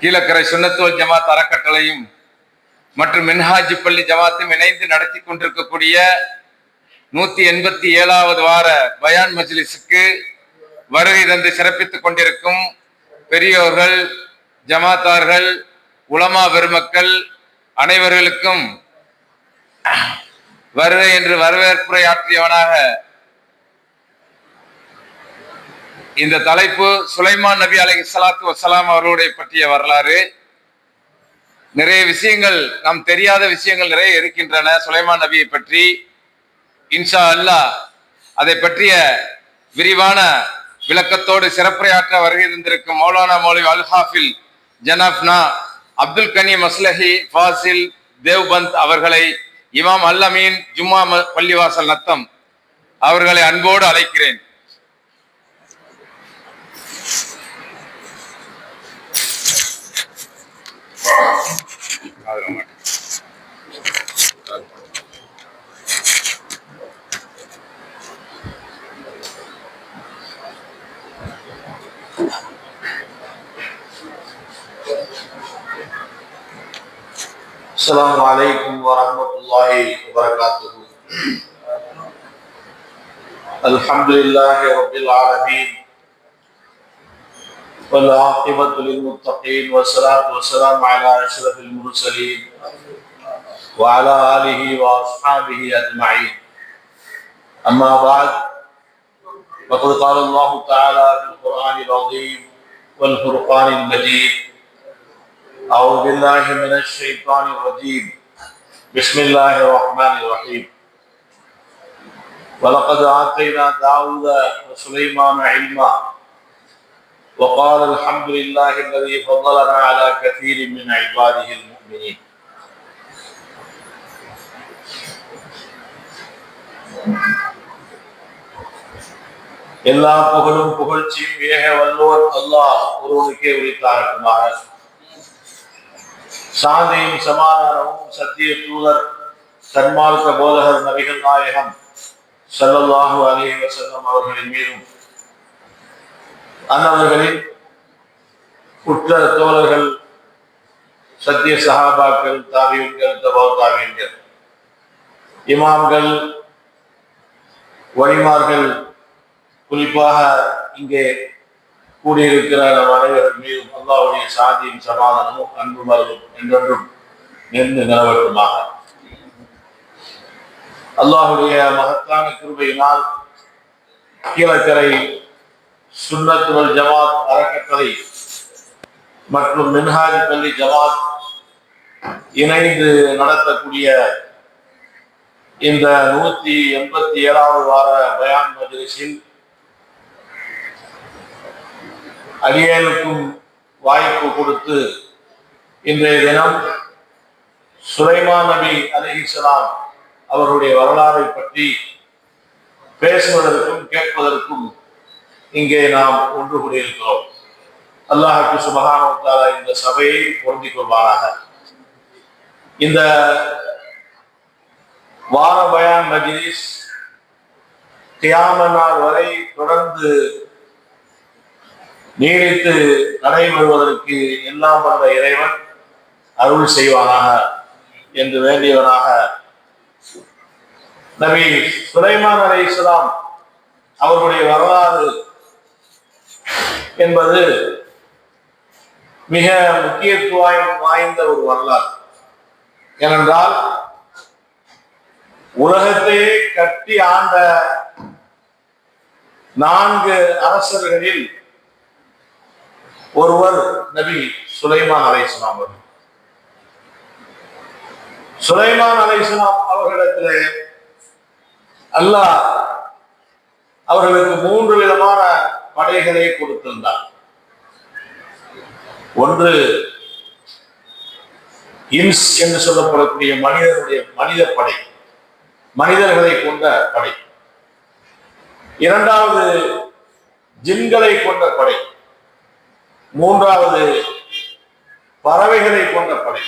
கீழக்கரை சுன்னத்துல் ஜமாத் அறக்கட்டளையும் மற்றும் மின்ஹாஜ் பள்ளி ஜமாத்தும் இணைந்து நடத்தி கொண்டிருக்கக்கூடிய 187வது வார பயான் மஜ்லிஸுக்கு வருகை தந்து சிறப்பித்துக் கொண்டிருக்கும் பெரியோர்கள், ஜமாத்தார்கள், உலமா பெருமக்கள் அனைவர்களுக்கும் வருகை என்று வரவேற்புரையாற்றியவனாக இந்த தலைப்பு சுலைமான் நபி அலைஹிஸ்ஸலாத்து வஸ்ஸலாம் அவர்களுடைய பற்றிய வரலாறு. நிறைய விஷயங்கள், நாம் தெரியாத விஷயங்கள் நிறைய இருக்கின்றன சுலைமான் நபியை பற்றி. இன்ஷா அல்லாஹ் அதை பற்றிய விரிவான விளக்கத்தோடு சிறப்புரையாற்ற வருகை தந்திருக்கும் மௌலானா மௌலவி அல் ஹாஃபில் ஜனாப்னா அப்துல் கனி மஸ்லஹி ஃபாசில் தேவ்பந்த் அவர்களை, இமாம் அல் அமீன் ஜும்மா பள்ளிவாசல் நத்தம் அவர்களை அன்போடு அழைக்கிறேன். السلام عليكم ورحمة الله وبركاته. الحمد لله رب العالمين والعاقبة للمتقين والصلاة والسلام على أشرف المرسلين وعلى آله وأصحابه أجمعين. أما بعد، فقد قال الله تعالى في القرآن العظيم والفرقان المجيد: أعوذ بالله من الشيطان الرجيم. بسم الله الرحمن الرحيم. ولقد آتينا داود وسليمان علما وقال الحمد لله الذي فضلنا على كثير من عباده المؤمنين. எல்லா புகழும் புகழ்ச்சியும் ஏக வல்லோர் அல்லாஹ் ஒருவனுக்கே உரித்தாரட்டுமாக. சாந்தியும் சமாதானமும் சத்திய தூதர் சன்மார்க்க போதகர் நபிகள் நாயகம் ஸல்லல்லாஹு அலைஹி வஸல்லம் அவர்களின் மீதும், அன்னவர்களின் உற்ற தோழர்கள், சத்திய சஹாபாக்கள், தாபியீன்கள், தபா தாபியீன்கள், இமாம்கள், வலிமார்கள், குறிப்பாக இங்கே கூடியிருக்கிற நம் அனைவர்கள் மீதும் அல்லாஹ்வுடைய சாந்தியும் சமாதானமும் அன்பும் அருளும் என்றென்றும் நின்று நிலவட்டுமாக. அல்லாஹ்வுடைய மகத்தான கிருபையினால் கீழக்கரை சுன்னத்துல் ஜமாத் அறக்கட்டளை மற்றும் மின்ஹாஜ் பள்ளி ஜமாத் இணைந்து நடத்தக்கூடிய இந்த 187வது வார பயான் மஜ்லிஸில் அடியேனுக்கும் வாய்ப்பு கொடுத்து இன்றைய தினம் சுலைமான் நபி அலைஹிஸ்ஸலாம் அவருடைய வரலாறை பற்றி பேசுவதற்கும் கேட்பதற்கும் இங்கே நாம் ஒன்று கூடியிருக்கிறோம். அல்லாஹ்வுக்கு சுப்ஹானஹு வ தஆலா இந்த சபையை பொருந்திக் கொள்வாராக. இந்த வார பயான் மஜ்லிஸ் கியாமத் நாள் வரை தொடர்ந்து நீடித்து நடைபெறுவதற்கு எல்லாம் வந்த இறைவன் அருள் செய்வானாக என்று வேண்டியவனாக, நபி சுலைமான் அலைஹிஸ்ஸலாம் அவர்களுடைய வரலாறு என்பது மிக முக்கியத்துவம் வாய்ந்த ஒரு வரலாறு. ஏனென்றால் உலகத்தையே கட்டி ஆண்ட 4 அரசர்களில் ஒருவர் நபி சுலைமான் அலைஹிஸ்ஸலாம் அவர்கள். சுலைமான் அலைஹிஸ்ஸலாம் அவர்களிடத்திலே அல்லாஹ் அவர்களுக்கு 3 விதமான படைகளை கொடுத்திருந்தார். ஒன்று இன்ஸ் என்று சொல்லப்படக்கூடிய மனித படை, மனிதர்களை கொண்ட படை. இரண்டாவது ஜின்களை கொண்ட படை. மூன்றாவது பறவைகளை கொண்ட படை.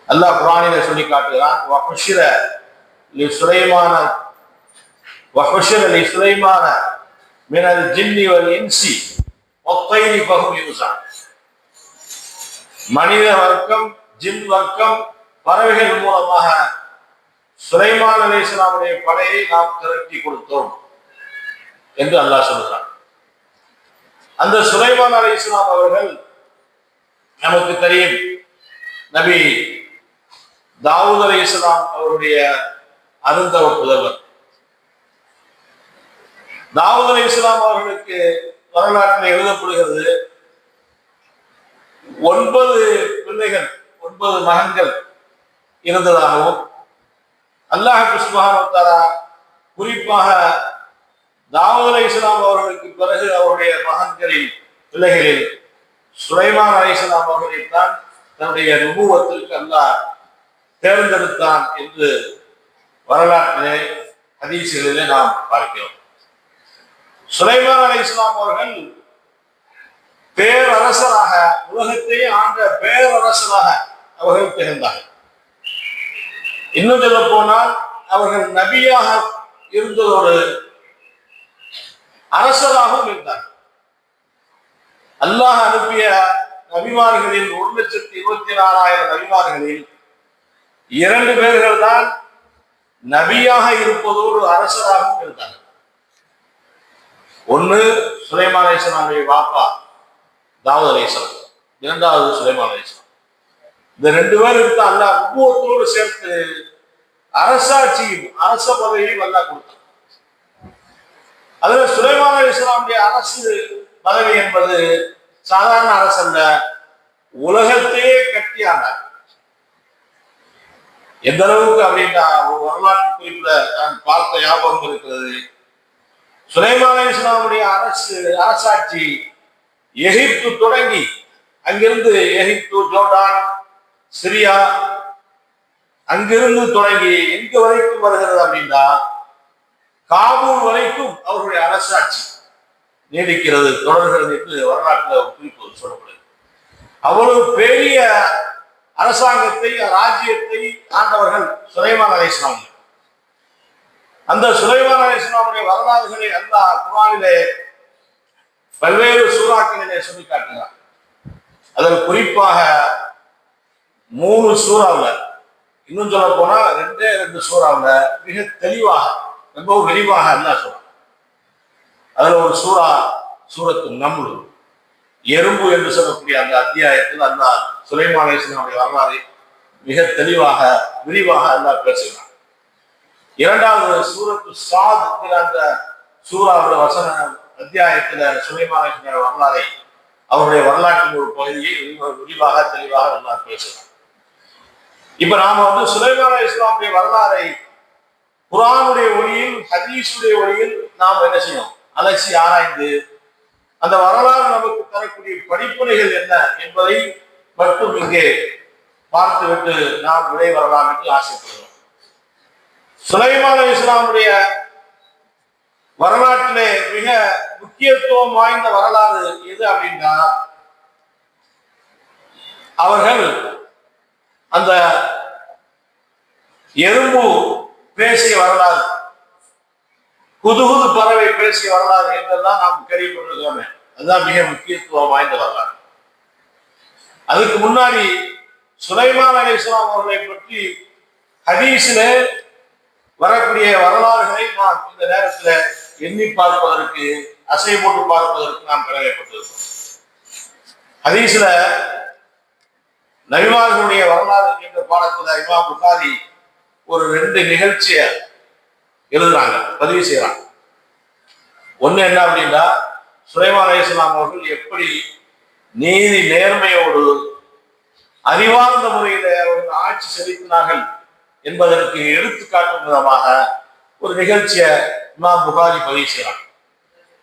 அல்லாஹ் குர்ஆனிலே சொல்லி காட்டுகிறான்: வஹுஷிர லிசுலைமான மினல் ஜின்னி வல் இன்சி வத்தைரி ஃபஹும் யூஸான். மனித வர்க்கம், ஜின் வர்க்கம், பறவைகள் மூலமாக சுலைமான் அலைஹிஸ்ஸலாமுடைய படையை நாம் திரட்டி கொடுத்தோம் என்று அல்லாஹ் சொல்கிறார். அந்த சுலைமான் அலைஹிஸ்ஸலாம் அவர்கள் நமக்கு தெரியும், நபி தாவூத் அலைஹிஸ்ஸலாம் அவருடைய அருந்தவ புதல்வர். தாவூத் அலைஹிஸ்ஸலாம் அவர்களுக்கு வரலாற்றில் எழுதப்படுகிறது 9 பிள்ளைகள், 9 மகன்கள் இருந்ததாகவும், அல்லாஹ் சுப்ஹானஹு வ தஆலா குறிப்பாக தாவூத் அலைஹிஸ்ஸலாம் அவர்களுக்கு பிறகு அவருடைய மகன்களில் பிள்ளைகளில் சுலைமான் அலைஹிஸ்ஸலாம் அவர்களைத்தான் தன்னுடைய நுபுவத்திற்கு அல்லாஹ் தேர்ந்தெடுத்தான் என்று வரலாற்றிலே ஹதீஸ்களிலே நாம் பார்க்கிறோம். சுலைமான் அலைஹிஸ்ஸலாம் அவர்கள் பேரரசராக, உலகத்தையே ஆண்ட பேரரசராக அவர்கள் திகழ்ந்தார்கள். இன்னும் சொல்ல போனால் அவர்கள் நபியாக இருந்ததோடு அரசராகவும் இருந்தார். அல்லாஹ் அனுப்பிய நபிமார்களில் 1,24,000 நபிமார்களில் 2 பேர்கள் தான் நபியாக இருப்பதோடு அரசராகவும் இருந்தார். ஒன்று சுலைமான் அலைஹிஸ்ஸலாமுடைய வாப்பா தாவூத் அலைஹிஸ்ஸலாம், இரண்டாவது சுலைமான் அலைஹிஸ்ஸலாம். இந்த 2 பேருக்கு அல்லாஹ் நுபுவத்தோடு சேர்த்து அரசாட்சியும் அரச பதவியையும் அல்லாஹ் கொடுத்தார். அதுல சுலைமான் அலைஹிஸ்ஸலாமுடைய அரசு பதவி என்பது சாதாரண அரசு அல்ல, உலகத்தையே கட்டியானார். எந்த அளவுக்கு அப்படின்னா ஒரு வரலாற்று குறிப்புல நான் பார்த்த ஞாபகம் இருக்கிறது. சுலைமான் அலைஹிஸ்ஸலாமுடைய அரசாட்சி எகிப்து தொடங்கி, அங்கிருந்து எகிப்து, ஜோர்டான், சிரியா, அங்கிருந்து தொடங்கி எங்க வரைக்கும் வருகிறது அப்படின்னா காபூல் வரைக்கும் அவர்களுடைய அரசாட்சி நீடிக்கிறது, தொடர்கிறது என்று வரலாற்றில் ஒரு குறிப்பு சொல்லப்படுது. அவ்வளவு பெரிய அரசாங்கத்தை, ராஜ்யத்தை ஆண்டவர்கள் சுலைமான் அலைஹிஸ்ஸலாம். அந்த சுலைமான் அலைஹிஸ்ஸலாமுடைய வரலாறுகளை அல்லாஹ் குர்ஆனிலே பல்வேறு சூறாக்களிலே சொல்லி காட்டுகிறார். அதில் குறிப்பாக 3 சூறாவில், இன்னும் சொல்ல போனா 2 சூறாவில் மிக தெளிவாக, ரொம்ப விரிவாக அல்லாஹ் சொல்றார். அதுல ஒரு சூரத்து நம்ல், எறும்பு என்று சொல்லக்கூடிய அந்த அத்தியாயத்தில் அல்லாஹ் சுலைமான் அலைஹிஸ்ஸலாமுடைய வரலாறை மிக தெளிவாக விரிவாக அல்லாஹ் பேசுகிறார். 2வது சூரத்து சாத் என்கிற அந்த சூறாவுடைய வசன அத்தியாயத்தில் சுலைமான் அலைஹிஸ்ஸலாமுடைய வரலாறை, அவருடைய வரலாற்றின் ஒரு பகுதியை விரிவாக தெளிவாக அல்லாஹ் பேசுகிறார். இப்ப நாம சுலைமான் அலைஹிஸ்ஸலாமுடைய வரலாறை குர்ஆனுடைய ஒளியில், ஹதீஸுடைய ஒளியில் நாம் என்ன செய்யணும், அலசி ஆராய்ந்து அந்த வரலாறு நமக்கு தரக்கூடிய படிப்பினைகள் என்ன என்பதை மட்டும் இங்கே பார்த்துவிட்டு நாம் விடை வரலாம் என்று ஆசைப்படுகிறோம். சுலைமான் அலைஹிஸ்ஸலாமுடைய வரலாற்றிலே மிக முக்கியத்துவம் வாய்ந்த வரலாறு எது அப்படின்னா, அவர்கள் அந்த எறும்பு பேசிய வரலாறு, குதுகுது பறவை பேசிய வரலாறு என்றெல்லாம் நாம் கேள்விப்பட்டிருக்கோமே, அதுதான் மிக முக்கியத்துவம் வாய்ந்த வரலாறு. அதுக்கு முன்னாடி சுலைமான் அலைஹிஸ்ஸலாம் அவர்களை பற்றி ஹதீஸிலே வரக்கூடிய வரலாறுகளை நாம் இந்த நேரத்தில் எண்ணி பார்ப்பதற்கு, அசை போட்டு பார்ப்பதற்கு நாம் கடமைப்பட்டிருக்கோம். ஹதீஸ்ல நபிமார்களுடைய வரலாறு என்ற பாடத்துல இமாம் புகாரி ஒரு 2 நிகழ்ச்சியை எழுதுறாங்க, பதிவு செய்யறாங்க. ஒண்ணு என்ன அப்படின்னா, சுலைமான் அலைஹிஸ்ஸலாம் அவர்கள் எப்படி நீதி நேர்மையோடு அறிவார்ந்த முறையில அவர்கள் ஆட்சி செலுத்தினார்கள் என்பதற்கு எடுத்துக்காட்டும் விதமாக ஒரு நிகழ்ச்சியை இமாம் புகாரி பதிவு செய்யறாங்க.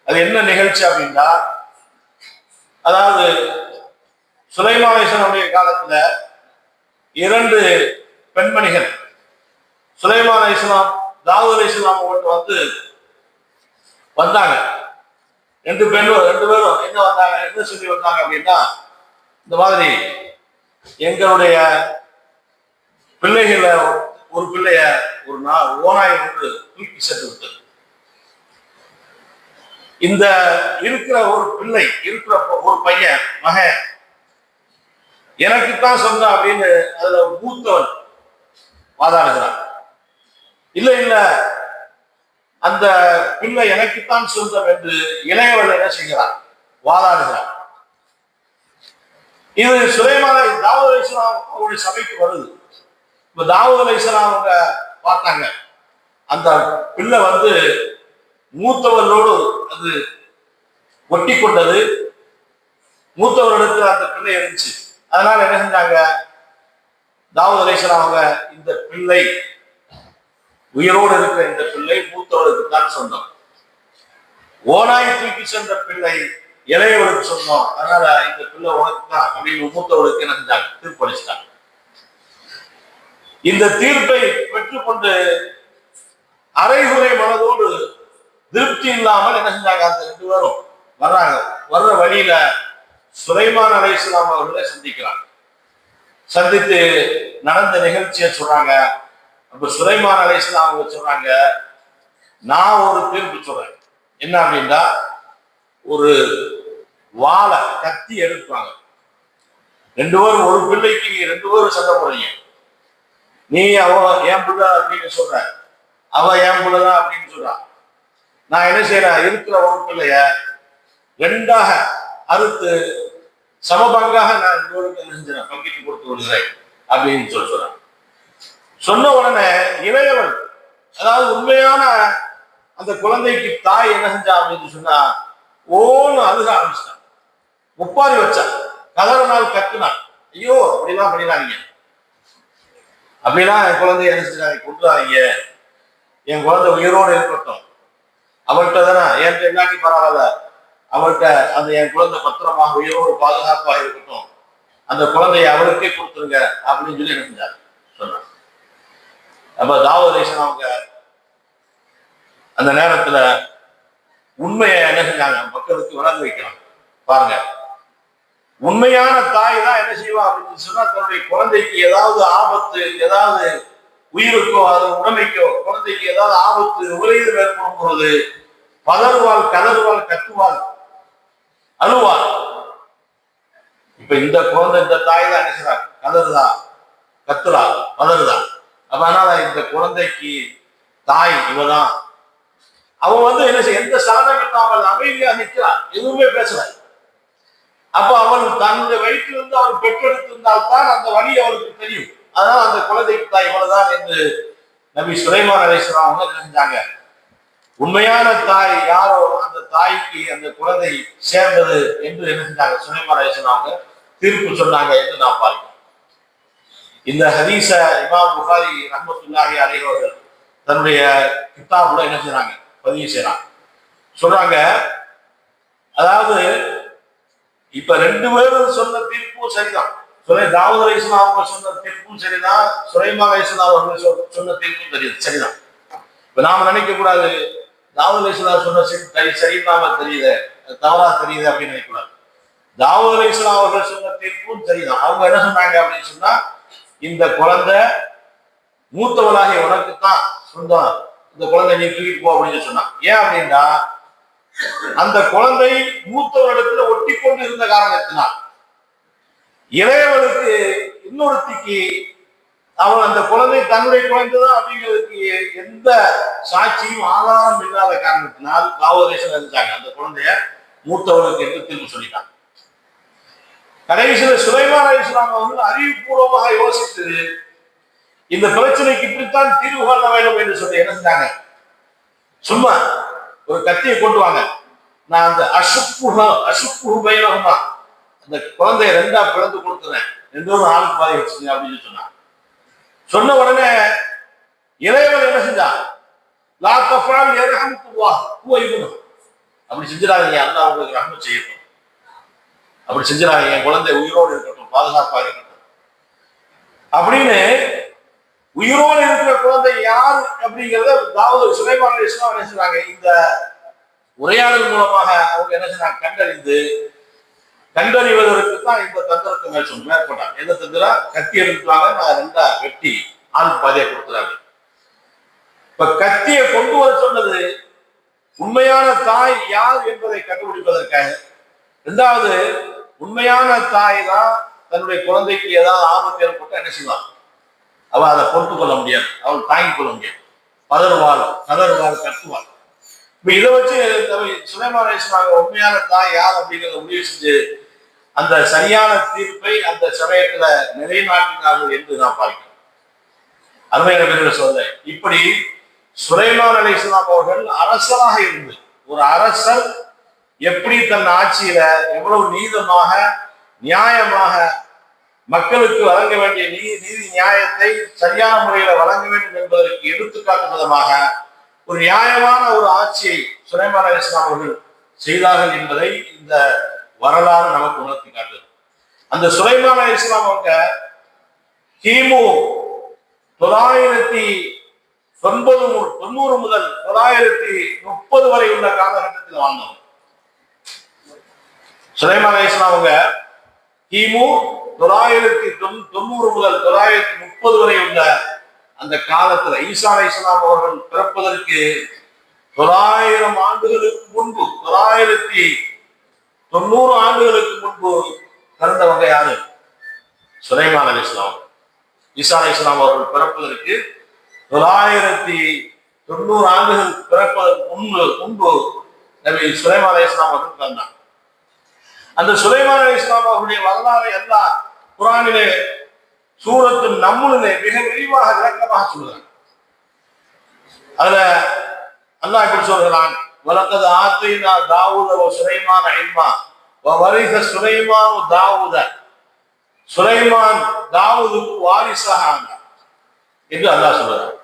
அது என்ன நிகழ்ச்சி அப்படின்னா, அதாவது சுலைமான் அலைஹிஸ்ஸலாமுடைய காலத்துல 2 பெண்மணிகள் சுலைமான் அலைஹிஸ்ஸலாம் தாவூத் அலைஹிஸ்ஸலாம் வந்தாங்க. 2 பேரும் என்ன வந்தாங்க, என்ன சொல்லி வந்தாங்க அப்படின்னா, இந்த மாதிரி எங்களுடைய பிள்ளைகள ஒரு பிள்ளைய ஒரு ஓனாய் ஒன்று தூக்கி சென்று விட்டது. இந்த இருக்கிற ஒரு பிள்ளை, இருக்கிற ஒரு பையன் மகன் எனக்குத்தான் சொந்தம் அப்படின்னு அதுல மூத்தவன் வாதாடுகிறான். இல்ல இல்ல, அந்த பிள்ளை எனக்குத்தான் சொந்தம் என்று இளையவன் என்ன செய்கிறான், வாதாடுகிறான். இது சுலைமான் தாவூத் அலைஹிஸ்ஸலாம் அவருடைய சபைக்கு வருது. இப்ப தாவூத் அலைஹிஸ்ஸலாம் அவங்க பார்த்தாங்க, அந்த பிள்ளை வந்து மூத்தவர்களோடு அது ஒட்டி கொண்டது, மூத்தவரிடத்துல அந்த பிள்ளை இருந்துச்சு. அதனால என்ன செஞ்சாங்க, தாவூத் அலைஹிஸ்ஸலாம் அவங்க இந்த பிள்ளை, உயிரோடு இருக்கிற இந்த பிள்ளை மூத்தவருக்கு தான் சொந்தம், ஓனாய் தூக்கி சென்ற பிள்ளை இளையவருக்கு சொந்தம், அதனால இந்த பிள்ளை உனக்கு தான் அப்படின்னு மூத்தவருக்கு என்ன செஞ்சாங்க, தீர்ப்பளிச்சிட்டாங்க. இந்த தீர்ப்பை பெற்றுக்கொண்டு அரைகுறை மனதோடு திருப்தி இல்லாமல் என்ன செஞ்சாங்க, அந்த 2 பேரும் வர்றாங்க. வர்ற வழியில சுலைமான் அலைஹிஸ்ஸலாம் அவர்களை சந்திக்கிறாங்க. சந்தித்து நடந்த நிகழ்ச்சியை சொல்றாங்க. அப்ப சுலைமான் அலைஹிஸ்ஸலாம் அவங்க சொல்றாங்க, நான் ஒரு தீர்ப்பு சொல்றேன். என்ன அப்படின்னா, ஒரு வாளை கத்தி எடுப்பாங்க, 2 பேரும், ஒரு பிள்ளைக்கு 2 பேரும் சண்டை போடுறீங்க. நீ அவ என் பிள்ளை அப்படின்னு சொல்ற, அவ என் பிள்ளைதான் அப்படின்னு சொல்றான். நான் என்ன செய்யறேன், இருக்கிற ஒரு பிள்ளைய 2ஆக அறுத்து சமபங்காக நான் 2 பேருக்கு என்ன செஞ்சேன், பங்கிட்டு கொடுத்து விடுகிறேன் அப்படின்னு சொல்றேன். சொன்ன உடனே இளையவன், அதாவது உண்மையான அந்த குழந்தைக்கு தாய் என்ன செஞ்சா அப்படின்னு சொன்னா, ஓன்னு அழுக ஆரம்பிச்சிட்டான், ஒப்பாரி வச்சான், கதறினால் கத்துனான். ஐயோ அப்படிலாம் பண்ணிடாதீங்க, அப்படிலாம் என் குழந்தைய என்ன செஞ்சாங்க, கொண்டுறாதீங்க, என் குழந்தை உயிரோடு இருக்கட்டும், அவள்கிட்ட தானே, என்கிட்ட எல்லாத்தையும் பரவாயில்ல, அவள்கிட்ட அந்த என் குழந்தை பத்திரமாக உயிரோடு பாதுகாப்பாக இருக்கட்டும், அந்த குழந்தைய அவளுக்கே கொடுத்துருங்க அப்படின்னு சொல்லி என்ன செஞ்சாங்க சொன்னாங்க. அப்ப தாவூத் அலைஹிஸ்ஸலாம் அவங்க அந்த நேரத்துல உண்மையை என்ன செஞ்சாங்க, மக்களுக்கு விளங்க வைக்கிறாங்க. பாருங்க, உண்மையான தாய் தான் என்ன செய்வா அப்படின்னு சொன்னா, தன்னுடைய குழந்தைக்கு ஏதாவது ஆபத்து, ஏதாவது உயிருக்கோ அது உடமைக்கோ குழந்தைக்கு ஏதாவது ஆபத்து விரைவில் ஏற்படும் பொழுது பதறுவாள், கதறுவாள், கத்துவாள், அழுவாள். இப்ப இந்த குழந்தை, இந்த தாய் தான் என்ன செய்றாங்க, கதறுதா, கத்துறா, பதறுதா. அப்ப அதனால இந்த குழந்தைக்கு தாய் இவதான். அவன் வந்து என்ன செய்ய, எந்த சலனம் இல்லாமல் அமைதியா நிற்கிறான், எதுவுமே பேசல. அப்ப அவன் தன்னுடைய வயிற்றிலிருந்து அவர் பெற்றெடுத்திருந்தால்தான் அந்த வழி அவருக்கு தெரியும். அதனால அந்த குழந்தைக்கு தாய் இவ்வளவுதான் என்று நபி சுலைமான் அலைஹிஸ்ஸலாம் அவங்க செஞ்சாங்க. உண்மையான தாய் யாரோ அந்த தாய்க்கு அந்த குழந்தை சேர்ந்தது என்று என்ன செஞ்சாங்க, சுலைமான் அலைஹிஸ்ஸலாம் அவங்க தீர்ப்பு சொன்னாங்க என்று நான் பார்க்கிறேன். இந்த ஹதீஸ இமாம் புகாரி ரஹ்மத்துல்லாஹி அலைஹி அவர்கள் தன்னுடைய கிதாபுல என்ன செய்றாங்க, பதிவு செய்றாங்க. சொல்றாங்க, அதாவது இப்ப 2 பேரும் சொன்ன தீர்ப்பும் சரிதான். தாவூத் அலைஹிஸ்ஸலாம் அவங்க சொன்ன தீர்ப்பும் சரிதான், சுலைமான் அலைஹிஸ்ஸலாம் அவர்கள் சொன்ன தீர்ப்பும் சரிதான். இப்ப நாம நினைக்க கூடாது, தாவூத் அலைஹிஸ்ஸலாம் சொன்ன சரியில்லாம தெரியுது, தவறா தெரியுது அப்படின்னு நினைக்க கூடாது. தாவூத் அலைஹிஸ்ஸலாம் அவர்கள் சொன்ன தீர்ப்பும் சரிதான். அவங்க என்ன சொன்னாங்க அப்படின்னு சொன்னா, இந்த குழந்தை மூத்தவளாகிய உனக்குத்தான் சொந்தம், இந்த குழந்தை நீ தூக்கிட்டு போ அப்படின்னு சொன்னான். ஏன் அப்படின்னா, அந்த குழந்தை மூத்தவரிடத்துல ஒட்டி கொண்டு இருந்த காரணத்தினால் இளையவனுக்கு இன்னொருத்திக்கு அவன் அந்த குழந்தை தன்னுடைய குழந்தைதான் அப்படிங்கிறதுக்கு எந்த சாட்சியும் ஆதாரம் இல்லாத காரணத்தினால் தாவூத் அலைஹிஸ்ஸலாம் இருந்தாங்க அந்த குழந்தைய மூத்தவனுக்கு என்று தீர்ப்பு சொல்லிட்டாங்க. கடைசியில் சுலைமான் அலைஹிஸ்ஸலாம் அவர்கள் அறிவுபூர்வமாக யோசித்து இந்த பிரச்சனைக்கு இப்படித்தான் தீர்வு காண வேண்டும் என்று சொல்லி என்ன செஞ்சாங்க, சும்மா ஒரு கத்தியை கொண்டு வாங்க, நான் அந்த அசுப்பு பையனமா அந்த குழந்தைய 2ஆ பிளந்து கொடுத்துறேன், 2 ஆளுக்கு பாதி வச்சுங்க அப்படின்னு சொன்னாங்க. சொன்ன உடனே இளையவன் என்ன செஞ்சான், லா தஃபால் யர்ஹமுல்லாஹ் ஹுவ இப்னு, அப்படி செஞ்சிடாதீங்க, அல்லாஹ் உங்களுக்கு ரஹ்மத் செய்யட்டும், அப்படி செஞ்சிடாதீங்க, என் குழந்தை உயிரோடு இருக்கட்டும், பாதுகாப்பாக இருக்கட்டும் அப்படின்னு. உயிரோடு இருக்கிற குழந்தை யார் அப்படிங்கிறத தாவூத் சுலைமான் அலைஹிஸ்ஸலாம் என்ன செய்றாங்க, இந்த உரையாடல் மூலமாக அவங்க என்ன செய்றாங்க, கண்டறிவதற்கு தான் இந்த தந்திரத்தை மேற்கொண்டாங்க. எந்த தந்திரம், கத்தி எடுத்துவாங்க, நான் 2ஆ வெட்டி ஆள் பாதியா கொடுத்துறாங்க. இப்ப கத்தியை கொண்டு வர சொன்னது உண்மையான தாய் யார் என்பதை கண்டுபிடிப்பதற்காக. 2வது, உண்மையான தாய் தான் தன்னுடைய குழந்தைக்கு ஏதாவது ஆபத்து ஏற்பட்டா என்ன செய்வான்? அவள் அதை பொறுத்து கொள்ள முடியாது, அவள் தாங்கிக் கொள்ள முடியாது, பதறுவாள், கதறுவாள், கத்துவாள். இப்ப இதை வச்சு சுலைமான் அலைஹிஸ்ஸலாம் உண்மையான தாய் யார் அப்படிங்கிறத முடிவு செஞ்சு அந்த சரியான தீர்ப்பை அந்த சமயத்துல நிலைநாட்டினார்கள் என்று நாம் பார்க்கிறோம். அருமையான பேர்கள் சொல்ல, இப்படி சுலைமான் அலைஹிஸ்ஸலாம் அவர்கள் அரசராக இருந்து, ஒரு அரசர் எப்படி தன் ஆட்சியில எவ்வளவு நீதமாக நியாயமாக மக்களுக்கு வழங்க வேண்டிய நீதி நியாயத்தை சரியான முறையில வழங்க வேண்டும் என்பதற்கு எடுத்துக்காட்டும் விதமாக ஒரு நியாயமான ஒரு ஆட்சியை சுலைமான் அலைஹிஸ்ஸலாம் அவர்கள் செய்தார்கள் என்பதை இந்த வரலாறு நமக்கு உணர்த்தி காட்டுது. அந்த சுலைமான் அலைஹிஸ்ஸலாம் அவங்க கிமு 990 முதல் 930 வரை உள்ள காலகட்டத்தில் வாழ்ந்தவங்க. சுலைமான் அலைஹிஸ்ஸலாம் அவங்க கிமு 990 முதல் 930 வரை உள்ள அந்த காலத்துல ஈசா அலைஹிஸ்ஸலாம் அவர்கள் பிறப்பதற்கு 900 ஆண்டுகளுக்கு முன்பு, 990 ஆண்டுகளுக்கு முன்பு பிறந்தவங்க யாரு? சுலைமான் அலைஹிஸ்ஸலாம். ஈசா அலைஹிஸ்ஸலாம் அவர்கள் பிறப்பதற்கு 990 ஆண்டுகள் பிறப்பதற்கு முன்பு நபி சுலைமான் அலைஹிஸ்ஸலாம் அவர்கள் பிறந்தாங்க. அந்த சுலைமான் அலைஹிஸ்ஸலாம் அவர்களுடைய வரலாறை எல்லாம் குர்ஆனிலே சூரத்து நம்லிலே மிக விரிவாக விளக்கமாக சொல்றாங்க. அதுல அல்லாஹ் இப்படி சொல்கிறான், வலக்கத் ஆத்தைனா தாவூத வ சுலைமான இல்மா வ வரிஸ சுலைமான் தாவூத. சுலைமான் தாவூதுக்கு வாரிசாக ஆனார் என்று அல்லாஹ் சொல்றார்.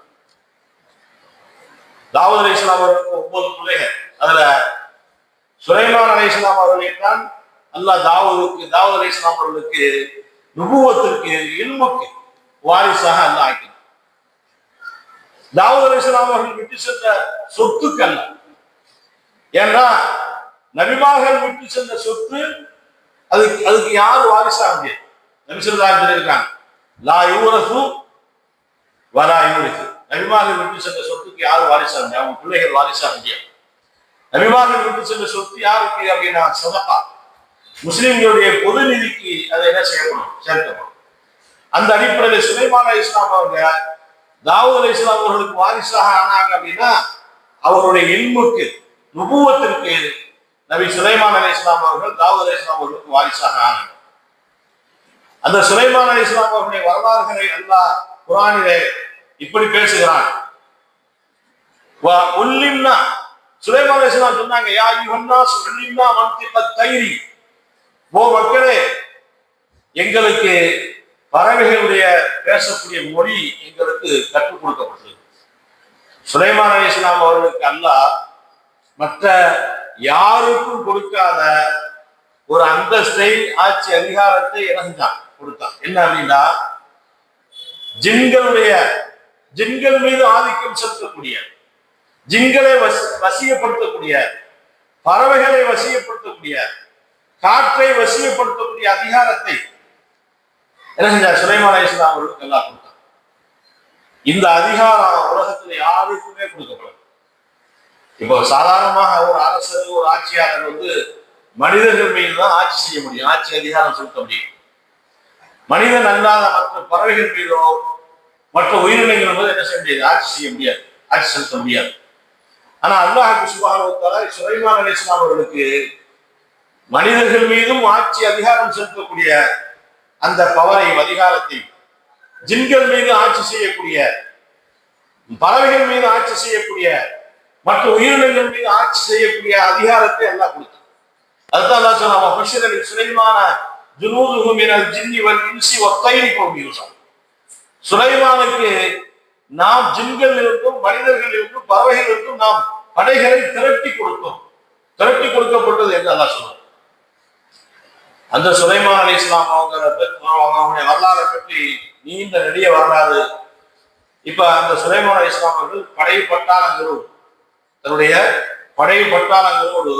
தாவூத் அலைஹிஸ்ஸலாம் அவர்களுக்கு 9 பிள்ளைகள். அதுல சுலைமான் அலைஹிஸ்ஸலாம் அவர்களைத்தான் அல்லாஹ் தாவூத் அலைஹிஸ்ஸலாம் அவர்களுக்கு நுபுவத்திற்கு இல்முக்கு வாரிசாக அல்லாஹ் ஆக்கினார். தாவூத் அலைஹிஸ்ஸலாம் அவர்கள் விட்டு சென்ற சொத்துக்கள், ஏன்னா நபிமார்கள் விட்டு சென்ற சொத்து அதுக்கு யார் வாரிசாக முடியாது? நபி ஸல்லல்லாஹு அலைஹி இருக்காங்க, லா யூரசு வலா யூரிசு. நபிமார்கள் விட்டு சென்ற சொத்துக்கு யார் வாரிசாக முடியாது? அவங்க பிள்ளைகள் வாரிசாக முடியாது. நபிமார்கள் விட்டு சென்ற சொத்து யாருக்கு அப்படின்னா சதகா, முஸ்லிம்களுடைய பொது நிதிக்கு அதை என்ன செய்யப்படும்? சேர்க்கப்படும். அந்த அடிப்படையில் சுலைமான் அலைஹிஸ்ஸலாம் அவங்க தாவூத் அலைஹிஸ்ஸலாம் அவர்களுக்கு வாரிசாக ஆனாங்க அப்படின்னா அவருடைய இல்முக்கு நுபுவத்திற்கு நபி சுலைமான் அலைஹிஸ்ஸலாம் அவர்கள் தாவூத் அலைஹிஸ்ஸலாம் அவர்களுக்கு வாரிசாக ஆனாங்க. அந்த சுலைமான் அலைஹிஸ்ஸலாம் அவர்களுடைய வரலாறுகளை அல்லாஹ் குர்ஆனிலே இப்படி பேசுகிறான். சுலைமான் அலைஹிஸ்ஸலாம் சொன்னாங்க, யா அய்யுஹன்னாஸ் உல்லிம்னா மன்திகத் தைரி. ஓ மக்களே, எங்களுக்கு பறவைகளுடைய பேசக்கூடிய மொழி எங்களுக்கு கற்றுக் கொடுக்கப்பட்டது. சுலைமான் அலைஹிஸ்ஸலாம் அவர்களுக்கு அல்லாஹ் மற்ற யாருக்கும் கொடுக்காத ஒரு அந்தஸ்தை, ஆட்சி அதிகாரத்தை இறந்தான் கொடுத்தான். என்ன அப்படின்னா, ஜின்கள் மீது ஆதிக்கம் செலுத்தக்கூடிய, ஜின்களை வசியப்படுத்தக்கூடிய, பறவைகளை வசியப்படுத்தக்கூடிய, காற்றை வசியப்படுத்தக்கூடிய அதிகாரத்தை என்ன செஞ்சார்? சுலைமான் அலைஹிஸ்ஸலாம் அவர்களுக்கு எல்லாம் கொடுத்தார். இந்த அதிகாரம் உலகத்தில் யாருக்குமே கொடுக்கப்படும். இப்போ சாதாரணமாக ஒரு அரசர், ஒரு ஆட்சியாளர் மனிதர்கள் மீது தான் ஆட்சி செய்ய முடியும், ஆட்சி அதிகாரம் செலுத்த முடியும். மனிதன் அல்லாத மற்ற பறவைகள் மீதோ மற்ற உயிரினங்கள் மீது என்ன செய்ய முடியாது? ஆட்சி செய்ய முடியாது, ஆட்சி செலுத்த முடியாது. ஆனா அல்லாஹ் சுப்ஹானஹு வ தஆலா சுலைமான் அலைஹிஸ்ஸலாம் அவர்களுக்கு மனிதர்கள் மீதும் ஆட்சி அதிகாரம் செலுத்தக்கூடிய அந்த பவரையும் அதிகாரத்தையும், ஜின்கள் மீது ஆட்சி செய்யக்கூடிய, பறவைகள் மீது ஆட்சி செய்யக்கூடிய, மற்ற உயிரினங்கள் மீது ஆட்சி செய்யக்கூடிய அதிகாரத்தை அல்லாஹ் கொடுத்தார். அதுதான் அல்லாஹ் சொன்னான், ஃபஷர சுலைமான ஜுனூதுஹு மினல் ஜின்னி வல் இன்சி வத்தைரி கௌமி யூஸா. சுலைமானுக்கு நாம் ஜின்களிலிருந்தும் மனிதர்களிலிருந்தும் பறவைகளிலிருந்தும் நாம் படைகளை திரட்டி கொடுக்கப்பட்டது என்று அல்லாஹ் சொன்னார். அந்த சுலைமான் அலைஹிஸ்ஸலாம் அவங்களுடைய வரலாறை பற்றி நீண்ட நெடிய வரலாறு. இப்ப அந்த சுலைமான் அலைஹிஸ்ஸலாம் அவர்கள் படை பட்டாளங்களோடு, தன்னுடைய படை பட்டாளங்களோடு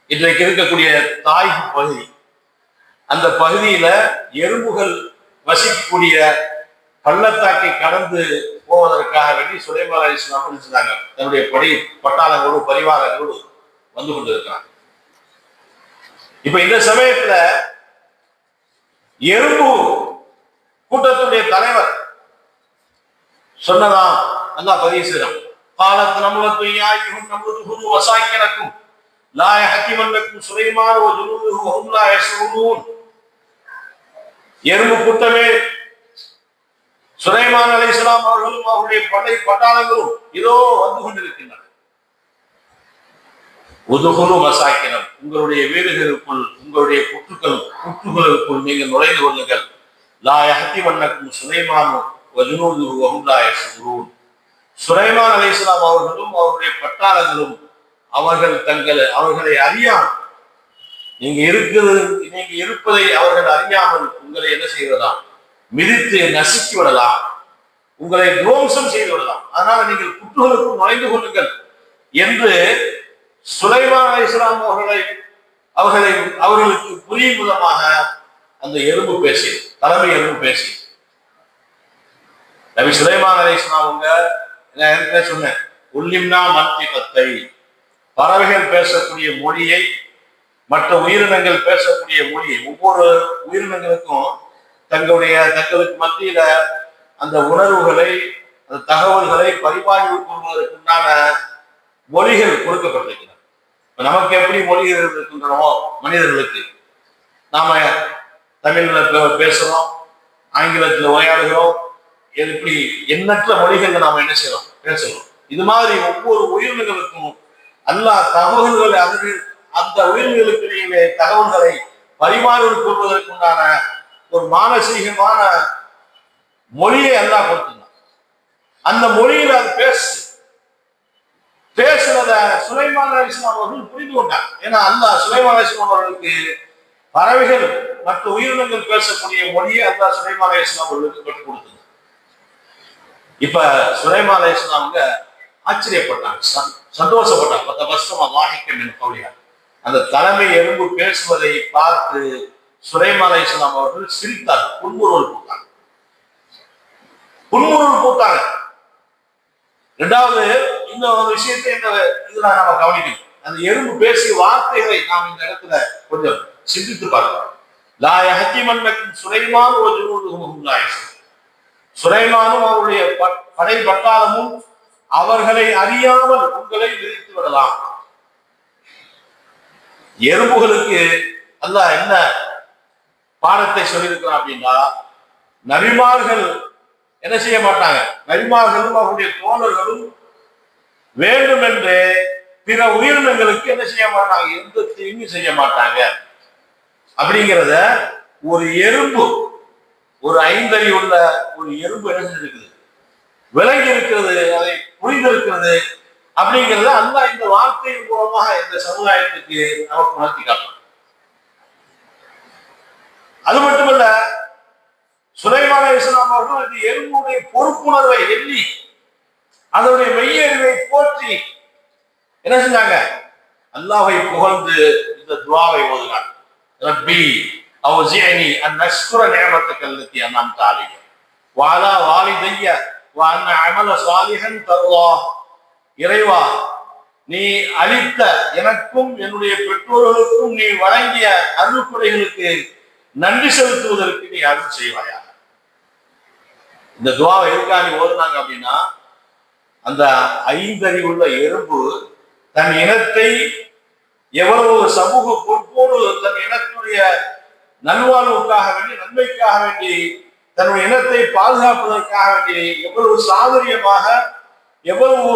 இன்றைக்கு இருக்கக்கூடிய தாய் பகுதி, அந்த பகுதியில எறும்புகள் வசிக்கக்கூடிய பள்ளத்தாக்கை கடந்து போவதற்காக வேண்டி சுலைமான் அலைஹிஸ்ஸலாம் நினைச்சாங்க. தன்னுடைய படை பட்டாளங்களோடு பரிவாரங்களோடு வந்து கொண்டிருக்கிறாங்க. இப்ப இந்த சமயத்துல எறும்பு கூட்டத்துடைய தலைவர் சொன்னதான் அல்லாஹ் பதிவு செய்யறான். காலத்து நம்மளுக்கு யாயும் நம்மளுக்கு வசாக்கினக்கும் லா யஹ்திமன்னக்கும் சுலைமான் வ ஜுனூதுஹு வ ஹும் லா யஷ்உரூன். எறும்பு கூட்டமே, சுலைமான் அலைஹிஸ்ஸலாம் அவர்களும் அவருடைய படை பட்டாளங்களும் இதோ வந்து கொண்டிருக்கின்றன. உதுகுலு மசாக்கினம், உங்களுடைய வீடுகளுக்குள், உங்களுடைய புற்றுகளுக்குள் நீங்கள் நுழைந்து கொள்ளுங்கள். லா யஹ்திமன்னக்கும் சுலைமான் வ ஜுனூதுஹு வ ஹும் லா யஷ்உரூன். சுலைமான் அலைஹிஸ்ஸலாம் அவர்களும் அவருடைய பட்டாளங்களும் அவர்களை அறியாமல், நீங்க இருப்பதை அவர்கள் அறியாமல் உங்களை என்ன செய்வதா, மிதித்து நசுக்கி விடலாம், உங்களை துவம்சம் செய்து விடலாம். அதனால நீங்கள் புற்றுகளுக்கு நுழைந்து கொள்ளுங்கள் என்று சுலைமான் அலைஹிஸ்ஸலாம் அவர்களுக்கு புரியும் விதமாக அந்த எறும்பு பேசி, தலைமை எறும்பு பேசி, நபி சுலைமான் அலைஹிஸ்ஸலாம் அவங்க சொன்னேன், உள்ளிம்னா மன்திகத்தை, பறவைகள் பேசக்கூடிய மொழியை, மற்ற உயிரினங்கள் பேசக்கூடிய மொழியை, ஒவ்வொரு உயிரினங்களுக்கும் தங்களுக்கு மத்தியில அந்த உணர்வுகளை, அந்த தகவல்களை பரிமாறி கொள்வதற்குண்டான மொழிகள் கொடுக்கப்பட்டிருக்கிறது. நமக்கு எப்படி மொழிகள் இருக்கின்றனோ மனிதர்களுக்கு, நாம தமிழ்ல பேசுறோம், ஆங்கிலத்தில் உரையாடுகிறோம், எப்படி எண்ணற்ற மொழிகள்ல நாம என்ன செய்யறோம், பேசுறோம். இது மாதிரி ஒவ்வொரு உயிரினங்களுக்கும் அல்லாஹ் தகவல்களை, அந்த உயிர்களுக்கு இடையிலே தகவல்களை பரிமாறிக் கொள்வதற்குண்டான ஒரு மானசீகமான மொழியை அல்லாஹ் கொடுத்திருந்தான். அந்த மொழியில் அது பேசுறத சுலைமான் அலைஹிஸ்ஸலாம் அவர்கள் புரிந்து கொண்டார். ஏன்னா அல்லாஹ் சுலைமான் அலைஹிஸ்ஸலாம் அவர்களுக்கு பறவைகள் மற்ற உயிரினங்கள் பேசக்கூடிய மொழியை அல்லாஹ் சுலைமான் அலைஹிஸ்ஸலாம் அவர்களுக்கு கற்றுக் கொடுத்தது. இப்ப சுலைமான் அலைஹிஸ்ஸலாம் அவங்க ஆச்சரியப்பட்டாங்க, சந்தோஷப்பட்டாங்க. அந்த தலைமை எறும்பு பேசுவதை பார்த்து சுலைமான் அலைஹிஸ்ஸலாம் அவர்கள் சிரித்தார், புன்முறுவல் பூத்தாங்க. இரண்டாவது இந்த ஒரு விஷயத்தை இதுல நாம கவனிக்கணும். அந்த எறும்பு பேசிய வார்த்தைகளை நாம் இந்த இடத்துல கொஞ்சம் சிந்தித்து பார்க்கலாம். லா யஹ்திமன்னக்கும் சுலைமான் வ ஜுனூதுஹு வ ஹும் லா யஷ்உரூன். சுலைமானும் அவருடைய படை பட்டாளமும் அவர்களை அறியாமல் உங்களை விதித்து விடலாம். எறும்புகளுக்கு அல்லாஹ் என்ன பாடத்தை சொல்லியிருக்கிறான் அப்படின்னா, நபிமார்கள் என்ன செய்ய மாட்டாங்க, நபிமார்களும் அவருடைய தோழர்களும் வேண்டுமென்று பிற உயிரினங்களுக்கு என்ன செய்ய மாட்டாங்க, எந்த தீங்கு செய்ய மாட்டாங்க அப்படிங்கிறத ஒரு எறும்பு, ஒரு ஐந்தறி உள்ள ஒரு எறும்பு என்ன செஞ்சிருக்குது, விளங்கி இருக்கிறது, அதை புரிந்திருக்கிறது அப்படிங்கிறத அல்லாஹ் இந்த வார்த்தையின் மூலமாக இந்த சமுதாயத்துக்கு நமக்கு உணர்த்தி காட்டலாம். அது மட்டுமல்ல, சுலைமான் அலைஹிஸ்ஸலாம் அவர்கள் இந்த எறும்புடைய பொறுப்புணர்வை எண்ணி அதனுடைய மெய்யறிவை போற்றி என்ன செஞ்சாங்க, அல்லாஹ்வை புகழ்ந்து இந்த துஆவை ஓதுனாங்க. ரப்பி அவ்ஸிஅனி அன் அஷ்குர நிஅமத்தக அல்லதி அன்அம்த அலைய வ அலா வாலிதைய வ அன் அமல சாலிஹன் தர்லாஹ். இறைவா, நீ அளித்த எனக்கும் என்னுடைய பெற்றோர்களுக்கும் நீ வழங்கிய அருள்கொடைகளுக்கு நன்றி செலுத்துவதற்கு நீ அருள் செய்வாயா. இந்த துஆவை எதுக்காக ஓதுனாங்க அப்படின்னா, அந்த ஐந்தறிவுள்ள எறும்பு தன் இனத்தை எவ்வளவு சமூக பொறுப்போடு தன் இனத்துடைய நல்வாழ்வுக்காக வேண்டி, நன்மைக்காக வேண்டி, தன்னுடைய இனத்தை பாதுகாப்பதற்காக வேண்டி எவ்வளவு சாதுரியமாக, எவ்வளவு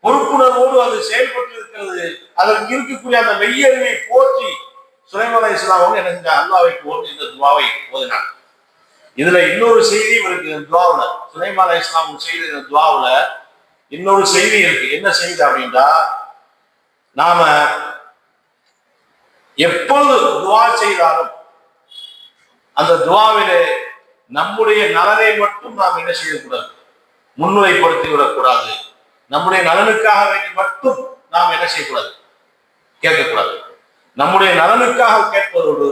பொறுப்புணர்வோடு அது செயல்பட்டு இருக்கிறது, அதற்கு இருக்கக்கூடிய அந்த மெய்யறிவை போற்றி சுலைமான் அலைஹிஸ்ஸலாம் அவங்க என்ன செஞ்சாங்க, அல்லாஹ்வை போற்றி இந்த துஆவை ஓதினாங்க. இதுல இன்னொரு செய்தியும் இருக்கு. இந்த துஆவுல சுலைமான் அலைஹிஸ்ஸலாம் செய்த இந்த துஆவுல இன்னொரு செய்தி இருக்கு. என்ன செய்தி அப்படின்னா, நாம எப்பொழுது துஆ செய்தாலும் அந்த துஆவிலே நம்முடைய நலனை மட்டும் நாம் என்ன செய்யக்கூடாது, முன்னுரைப்படுத்தி விடக்கூடாது. நம்முடைய நலனுக்காக வேண்டி மட்டும் நாம் என்ன செய்யக்கூடாது, கேட்கக்கூடாது. நம்முடைய நலனுக்காக கேட்பதோடு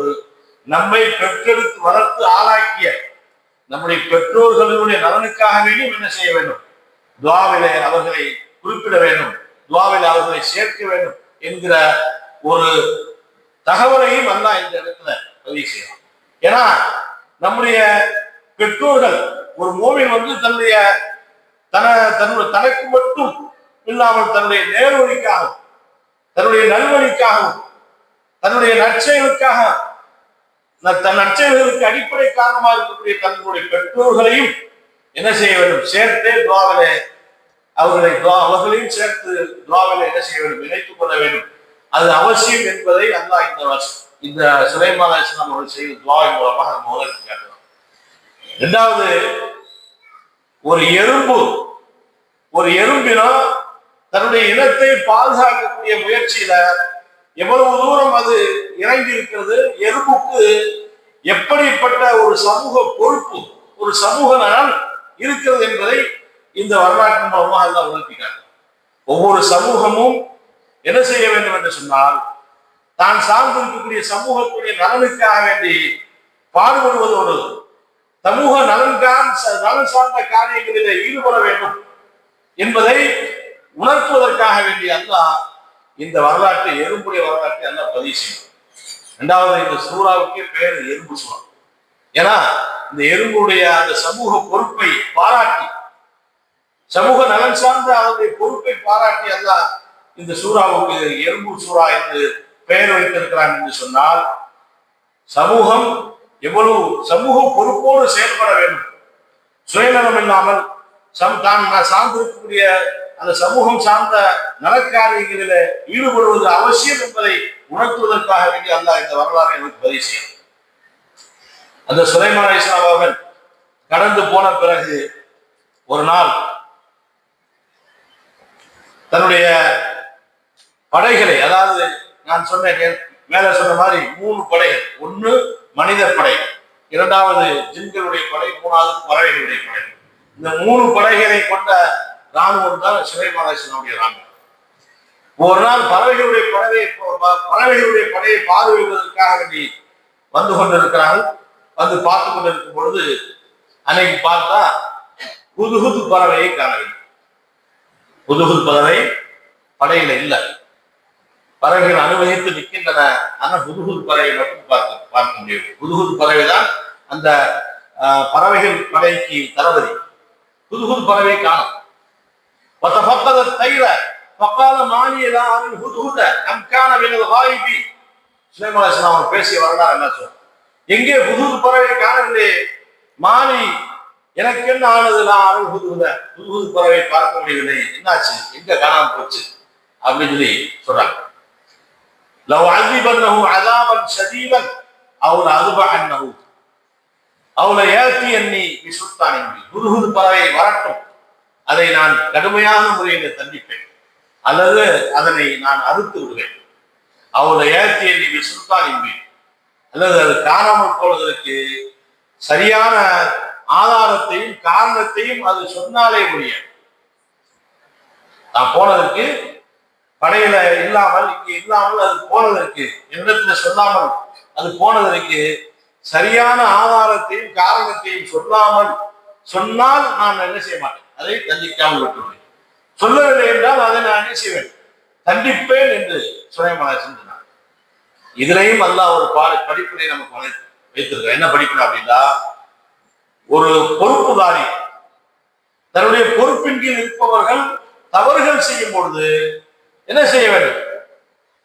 நம்மை பெற்றெடுத்து வளர்த்து ஆளாக்கிய நம்முடைய பெற்றோர்களுடைய நலனுக்காக வேண்டியும் என்ன செய்ய வேண்டும், துஆவிலே அவர்களை குறிப்பிட வேண்டும், துஆவிலே அவர்களை சேர்க்க வேண்டும் என்கிற ஒரு தகவலையும் அல்லாஹ் இந்த இடத்துல பதிவு செய்யலாம். ஏன்னா நம்முடைய பெற்றோர்கள், ஒரு மோமின் தன்னுடைய தனக்கு மட்டும் இல்லாமல் தன்னுடைய நேர்வழிக்காகவும் தன்னுடைய நல்வழிக்காகவும் தன்னுடைய நற்செயலுக்காக தன் நற்செயல்களுக்கு அடிப்படை காரணமாக இருக்கக்கூடிய தன்னுடைய பெற்றோர்களையும் என்ன செய்ய வேண்டும்? சேர்த்தே துவாவிலே அவர்களையும் சேர்த்து துவாவிலே என்ன செய்ய வேண்டும்? இணைத்துக் கொள்ள வேண்டும். அது அவசியம் என்பதை அல்லாஹ் இந்த சுலைமான் அலைஹிஸ்ஸலாம் அவர்கள் செய்த துவாவின் மூலமாக நம்ம உலகத்தை காட்டலாம். இரண்டாவது, ஒரு எறும்பினா தன்னுடைய இனத்தை பாதுகாக்கக்கூடிய முயற்சியில எவ்வளவு தூரம் அது இறங்கி இருக்கிறது, எறும்புக்கு எப்படிப்பட்ட ஒரு சமூக பொறுப்பு, ஒரு சமூக நலன் இருக்கிறது என்பதை இந்த வரலாற்றின் மூலமாக எல்லாம் உணர்த்தினார். ஒவ்வொரு சமூகமும் என்ன செய்ய வேண்டும் என்று சொன்னால், தான் சார்ந்திருக்கக்கூடிய சமூகத்துடைய நலனுக்காக வேண்டி பாடுபடுவதோடு சமூக நலன் சார்ந்த காரியங்களில் ஈடுபட வேண்டும் என்பதை உணர்த்துவதற்காக வேண்டிய அல்லாஹ் இந்த வரலாற்றை, எறும்புடைய வரலாற்றை அல்லாஹ் பதிவு செய்யும். இரண்டாவது, இந்த சூறாவுக்கே பெயர் எறும்பு சூறா. ஏன்னா இந்த எறும்புடைய அந்த சமூக பொறுப்பை பாராட்டி, சமூக நலன் சார்ந்த அவருடைய பொறுப்பை பாராட்டி அல்லாஹ் இந்த சூறாவுக்கு எறும்பு சூறா என்று பெயர் வைத்திருக்கிறான் என்று சொன்னால், சமூகம் எவ்வளவு சமூக பொறுப்போடு செயல்பட வேண்டும், சுயநலம் இல்லாமல் தான் சார்ந்திருக்கக்கூடிய அந்த சமூகம் சார்ந்த நலக்காரியங்களில் ஈடுபடுவது அவசியம் என்பதை உணர்த்துவதற்காக வேண்டி அல்லாஹ் இந்த வரலாறை எனக்கு பதிவு செய்யும். அந்த சுலைமான் அலைஹிஸ்ஸலாம் அவர்கள் கடந்து போன பிறகு ஒரு நாள் தன்னுடைய படைகளை, அதாவது நான் மேல சொன்ன மாதிரி 3 படைகள், ஒன்று மனித படை, இரண்டாவது ஜின்களுடைய படை, மூணாவது பறவைகளுடைய படை. இந்த 3 படைகளை கொண்ட ராணுவம் தான் சுலைமான் அலைஹிஸ்ஸலாமுடைய ராணுவம். ஒரு நாள் பறவைகளுடைய படையை பார்வையிடுவதற்காக வேண்டி வந்து கொண்டிருக்கிறார்கள். வந்து பார்த்து கொண்டிருக்கும் பொழுது அன்னைக்கு பார்த்தா புதுகுது பறவையை காணவில்லை. புதுகுது பறவை படையில இல்லை. பறவைகள் அனுமதித்து நிற்கின்றன. ஆனா புதுகுது பறவை மட்டும் பார்க்க முடியும். புதுகுது பறவை தான் அந்த பறவைகள் படைக்கு தளபதி. புதுகுது பறவை காணும். பேசிய வரலாறு என்ன சொல்ற? எங்கே புதுகுது பறவை காணவில்லை, மாலி எனக்கு என்ன ஆனது, நான் புதுகுது பறவை பார்க்க முடியவில்லை, என்னாச்சு, எங்க காணாம போச்சு அப்படின்னு சொல்லி சொல்றாங்க. லவ் அஸிபன்னஹு அஸாபன் ஷதீதன் அவ் லஅஸ்பஹன்னஹு அவ் லயஅத்தியன்னி பிசுல்தானின். புதுகுது பறவை வரட்டும், அதை நான் கடுமையான முறையில் தண்டிப்பேன், அல்லது அதனை நான் அறுத்து விடுவேன். அவளை ஏற்றியன்னி பிசுல்தானின், அல்லது அது காணாமல் போவதற்கு சரியான ஆதாரத்தையும் காரணத்தையும் அது சொன்னாலே முடியும். நான் போனதற்கு படையில இல்லாமல், இங்கே இல்லாமல் அது போனதற்கு, என்னிடத்துல சொல்லாமல் அது போனதற்கு சரியான ஆதாரத்தையும் காரணத்தையும் சொன்னால் நான் என்ன செய்ய மாட்டேன், அதை தண்டிக்காமல் விட்டுவிடுவேன். சொல்லவில்லை என்றால் அதை நான் என்ன செய்வேன், தண்டிப்பேன் என்று சுலைமான் சொன்னார். இதுலையும் அல்லாஹ் ஒரு படிப்பினை நமக்கு வைத்திருக்க. என்ன படிப்பினை அப்படின்னா, ஒரு பொறுப்புதாரி தன்னுடைய பொறுப்பின் கீழ் இருப்பவர்கள் தவறுகள் செய்யும் பொழுது என்ன செய்ய வேண்டும்,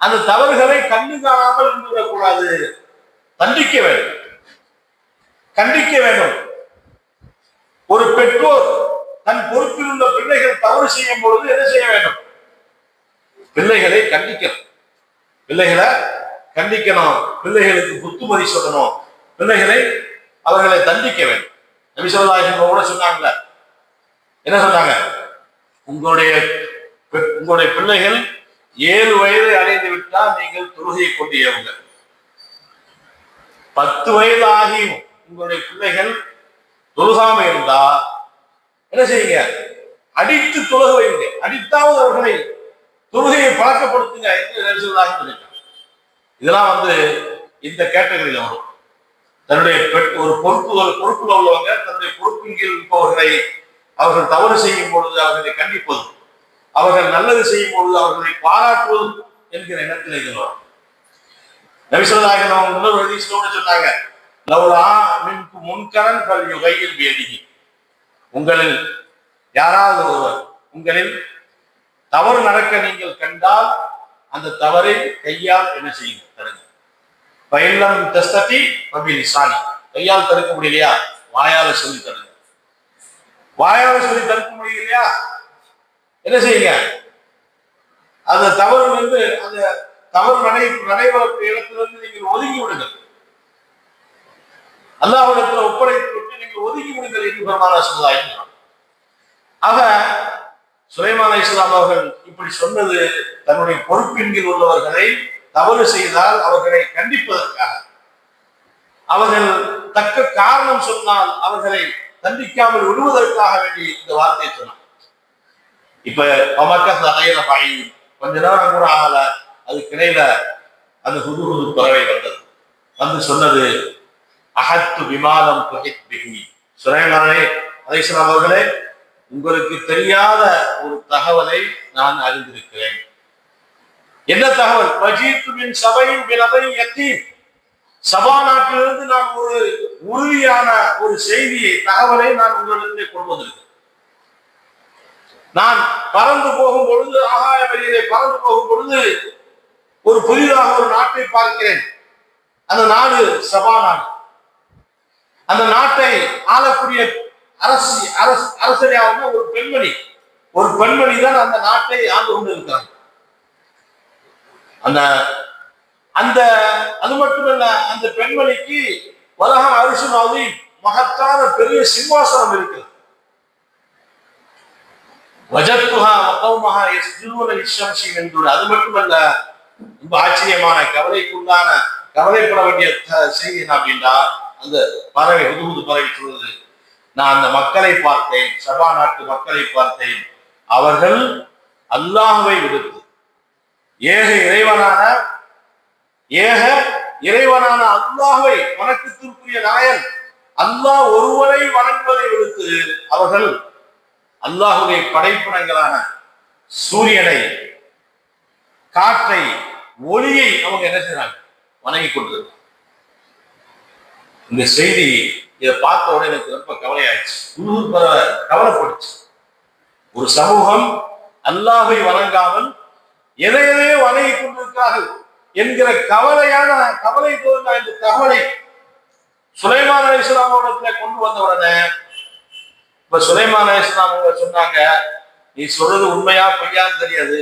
அந்த தவறுகளை கண்டு காணாமல் இருந்துவிடக்கூடாது, தண்டிக்க வேண்டும், கண்டிக்க வேண்டும். ஒரு பெற்றோர் தன் பொறுப்பில் உள்ள பிள்ளைகள் தவறு செய்யும் பொழுது என்ன செய்ய வேண்டும், பிள்ளைகளை கண்டிக்கணும், பிள்ளைகளுக்கு புத்துமதி சொல்லணும், அவர்களை தண்டிக்க வேண்டும். நபி ஸல்லல்லாஹு அலைஹி வஸல்லம் கூட சொன்னாங்கல்ல, என்ன சொன்னாங்க, உங்களுடைய பிள்ளைகள் 7 வயதை அடைந்து விட்டால் நீங்கள் தொழுகையை கொண்டு ஏவுங்க. 10 வயது ஆகியும் உங்களுடைய பிள்ளைகள் தொழுகாம இருந்தா என்ன செய்யுங்க, அடித்து தொழுக வைங்க, அடித்தாவது அவர்களை தொழுகையை பழக்கப்படுத்துங்க என்று நபிசுல்லாஹி சொல்லிட்டாங்க. இதெல்லாம் இந்த கேட்டகரியில வரும். தன்னுடைய ஒரு பொறுப்புல உள்ளவங்க தன்னுடைய பொறுப்பின் கீழ் இருப்பவர்களை அவர்கள் தவறு செய்யும் பொழுது அவர்களை கண்டிப்பதும், அவர்கள் நல்லது செய்யும் பொழுது அவர்களை பாராட்டுவதும் என்கிற எண்ணத்தில் இது வரும். நபி ஸல்லல்லாஹு அலைஹி வஸல்லம் இன்னொரு ஹதீஸ்ல சொன்னாங்க, லவ்லா மின்கு முன்கரன் பல் யுகையில் வேதிகி. உங்களில் யாராவது ஒருவர் உங்களில் தவறு நடக்க நீங்கள் கண்டால் அந்த தவறை கையால் என்ன செய்யுங்க, தருங்க. பயிலம் தஸ்ததி பபி லிசானி. கையால் தடுக்க முடியலையா, வாயால சொல்லி தருங்க. வாயால சொல்லி தடுக்க முடியலையா, என்ன செய்யுங்க, அந்த தவறு வந்து அந்த தவறு நடைபெறக்கூடிய இடத்திலிருந்து நீங்கள் ஒதுங்கி விடுங்கள். அல்லாஹ்விடத்தில் ஒப்படைத்து விட்டு நீங்கள் ஒதுங்கி விடுங்கள் என்று பெருமானார் சமுதாயம். ஆக சுலைமான் அலைஹிஸ்ஸலாம் அவர்கள் இப்படி சொன்னது தன்னுடைய பொறுப்பின் கீழ் உள்ளவர்களை தவறு செய்தால் அவர்களை கண்டிப்பதற்காக, அவர்கள் தக்க காரணம் சொன்னால் அவர்களை தண்டிக்காமல் விடுவதற்காக வேண்டி இந்த வார்த்தையை சொன்னார். இப்ப கொஞ்ச நேரம் கூட ஆகல, அதுக்கு இடையில அந்த ஹுதுஹுது பறவை வந்தது. வந்து சொன்னது, அஹத்து விமானம் சுலைமானே அலைஹிஸ்ஸலாம் அவர்களே, உங்களுக்கு தெரியாத ஒரு தகவலை நான் அறிந்திருக்கிறேன். என்ன தகவல்? வஜீத்துமின் சபையின் பினதை யத்தீம். சபா நாட்டிலிருந்து நான் ஒரு உறுதியான ஒரு செய்தியை, தகவலை நான் உங்களிடத்திலே கொண்டு வந்திருக்கிறேன். நான் பறந்து போகும் பொழுது, ஆகாய வெளியிலே பறந்து போகும் பொழுது ஒரு புதிதாக ஒரு நாட்டை பார்க்கிறேன். அந்த நாடு சபா நாடு. அந்த நாட்டை ஆளக்கூடிய அரசரையாவது ஒரு பெண்மணி தான் அந்த நாட்டை ஆண்டு கொண்டிருக்கிறார். அந்த அந்த அது மட்டுமல்ல, அந்த பெண்மணிக்கு வலஹ அரிசுன் அதீம், மகத்தான பெரிய சிம்மாசனம் இருக்கிறது. வஜத்துஹா வகௌமஹா யஸ்ஜுதூன லிஷம்ஸி என்று. அது மட்டுமல்ல, ரொம்ப ஆச்சரியமான கவலைப்பட வேண்டிய செய்தி என்ன அப்படின்னா, அந்த பறவை ஹுதுஹுது பறவை சொல்வது, நான் அந்த மக்களை பார்த்தேன், சபா நாட்டு மக்களை பார்த்தேன். அவர்கள் அல்லாஹ்வை விடுத்து ஏக இறைவனான அல்லாஹ்வை, வணக்கத்திற்குரிய நாயன் அல்லாஹ் ஒருவரை வணங்குவதை விடுத்து அவர்கள் அல்லாஹ்வுடைய படைப்பினங்களான சூரியனை, காற்றை, ஒளியை அவங்க என்ன செய்றாங்க, வணங்கி கொண்டிருக்கிறாங்க. இந்த செய்தி இதை பார்த்த உடனே எனக்கு ரொம்ப கவலையாயிடுச்சு. கவலைப்படுச்சு. ஒரு சமூகம் அல்லாஹ்வை வணங்காமல் எதையவே வணங்கி கொண்டிருக்கிறார்கள் என்கிற கவலை தோன்ற இந்த தகவலை சுலைமான் அலைஹிஸ்ஸலாம் இடத்துல கொண்டு வந்த உடனே, இப்ப சுலைமான் அலைஹிஸ்ஸலாம் அவங்க சொன்னாங்க, நீ சொல்றது உண்மையா பொய்யான்னு தெரியாது,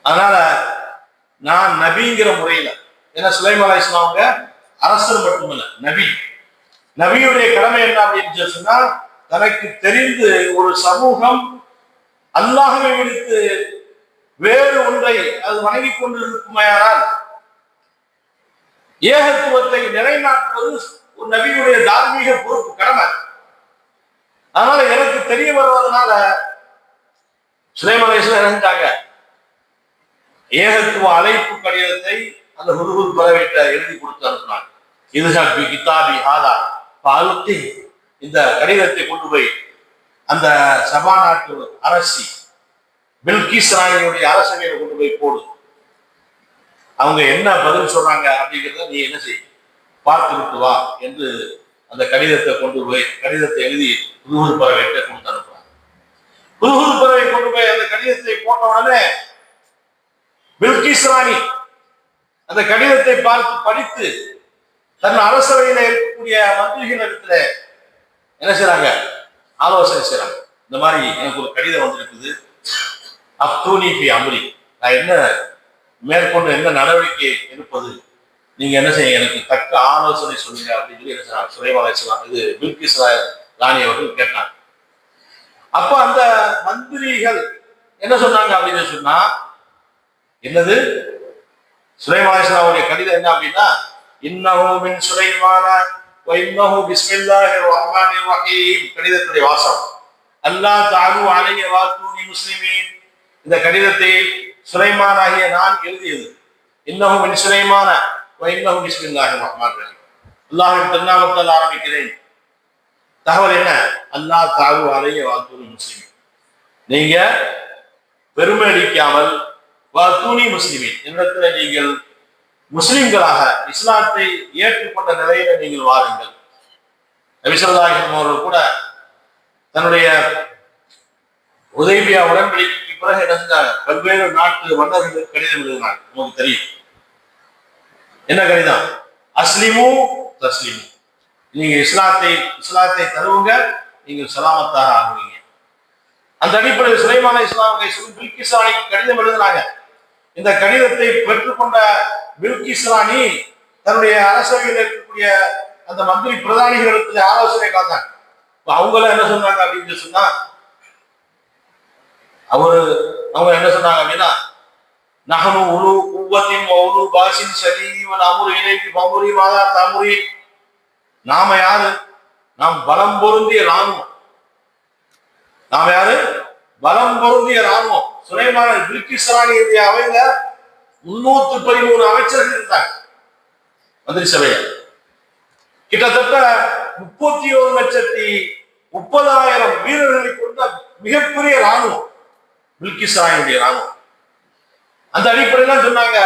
அதனால நான் நபிங்கிற முறையில, ஏன்னா சுலைமான் அலைஹிஸ்ஸலாம் அவங்க அரசர் மட்டுமல்ல, நபியுடைய கடமை என்ன அப்படின்னு சொன்னா, தனக்கு தெரிந்து ஒரு சமூகம் அல்லாஹ்வை விடுத்து வேறு ஒன்றை அது வணங்கி கொண்டிருக்குமையானால் ஏகத்துவத்தை நிலைநாட்டுவது ஒரு நபியுடைய தார்மீக பொறுப்பு, கடமை. அதனால எனக்கு தெரிய வருவதனால சுலைமான் அலைஹிஸ்ஸலாம் இருந்தாங்க, ஏகத்துவ அழைப்பு கடிதத்தை அந்த ஹுதுஹுது பறவையிட்ட எழுதி கொடுத்து அனுப்பினாங்க. இது கிதாபி ஹாதா பாலுத்தி, இந்த கடிதத்தை கொண்டு போய் அந்த சபா நாட்டு அரசி பில்கிஸ் ராணியுடைய அரசவையை கொண்டு போய் போடு. அவங்க என்ன பதில் சொல்றாங்க அப்படிங்கிறத நீ என்ன செய், பார்த்து விட்டு வா என்று அந்த கடிதத்தை கொண்டு போய், கடிதத்தை எழுதி ஹுதுஹுது பறவையிட்ட கொடுத்து அனுப்புறாங்க. ஹுதுஹுது பறவை கொண்டு போய் அந்த கடிதத்தை போட்ட உடனே பில்கிஸ் ராணி அந்த கடிதத்தை பார்த்து படித்து தன் அரசவையில இருக்கக்கூடிய மந்திரிகளிடத்துல என்ன செய்றாங்க, ஆலோசனை செய்றாங்க. இந்த மாதிரி எனக்கு ஒரு கடிதம் வந்திருக்குது, அப்தூனி ஃபி அம்ரி, நான் என்ன மேற்கொண்டு என்ன நடவடிக்கை எடுப்பது, நீங்க என்ன செய்ய, எனக்கு தக்க ஆலோசனை சொல்லுங்க அப்படின்னு சொல்லி என்ன செய்றாங்க, சுலைமான் அலைஹிஸ்ஸலாம் இது பில்கிஸ் ராணி அவர்கள் கேட்டாங்க. அப்ப அந்த மந்திரிகள் என்ன சொன்னாங்க அப்படின்னு சொன்னா, என்னது சுலைமான் அலைஹிஸ்ஸலாமுடைய கடிதம் என்ன அப்படின்னா, இன்னஹு மின் சுலைமான வ இன்னஹு பிஸ்மில்லாஹிர் ரஹ்மானிர் ரஹீம். கடிதத்துடைய வாசகம், அல்லாஹ் தஅலு அலைய வாத்தூனி முஸ்லிமீன். இந்த கடிதத்தை சுலைமான் ஆகிய நான் எழுதியது. இன்னஹு மின் சுலைமான வ இன்னஹு பிஸ்மில்லாஹிர் ரஹ்மானிர் ரஹீம். அல்லாஹ்வின் திருநாமத்தால் ஆரம்பிக்கிறேன். தகவல் என்ன, அல்லாஹ் தஅலு அலைய வாத்தூனி முஸ்லிமீன், நீங்க பெருமை அடிக்காமல் வாத்தூனி முஸ்லிமீன், என்னிடத்துல நீங்கள் முஸ்லிம்களாக இஸ்லாத்தை ஏற்றுக்கொண்ட நிலையில நீங்கள் வாருங்கள். நபி ஸல்லல்லாஹு அலைஹி வஸல்லம் அவர்கள் கூட தன்னுடைய உதைபியா உடன்படிக்கைக்கு பிறகு என்ன பல்வேறு நாட்டு மன்னர்களுக்கு கடிதம் எழுதினார். நமக்கு தெரியும் என்ன கடிதம்? அஸ்லிமு தஸ்லிமு, நீங்க இஸ்லாத்தை தருவுங்க, நீங்கள் சலாமத்தாக ஆகுவீங்க. அந்த அடிப்படையில் சுலைமான் அலைஹிஸ்ஸலாம் பில்கிஸ் ராணிக்கு கடிதம் எழுதினாங்க. இந்த கடிதத்தை பெற்றுக்கொண்ட பில்கிஸ் ராணி தன்னுடைய அரசவையில் இருக்கக்கூடிய அந்த மந்திரி பிரதானிகளிடத்தில் ஆலோசனை காத்தாங்க. அவங்கள என்ன சொன்னாங்க அப்படின்னு சொன்னா, அவங்க என்ன சொன்னாங்க அப்படின்னா, நஹனு உலு குவத்தின் வஉலு பாசின் ஷதீதி வ அம்ரு இலைகி ஃபம்ரி மாதா தம்ரி, நாம யாரு? நாம் பலம் பொருந்திய ராணுவம். நாம யாரு? பலம் பொருந்திய ராணுவம். சுலைமான் பில்கிஸ் ராணியுடைய அவையில 313 அமைச்சர்கள் இருந்தாங்க மந்திரி சபையில். கிட்டத்தட்ட 31,30,30,000 வீரர்களை கொண்ட மிகப்பெரிய ராணுவம் பில்கிஸ் ராணியுடைய ராணுவம். அந்த அடிப்படையில சொன்னாங்க,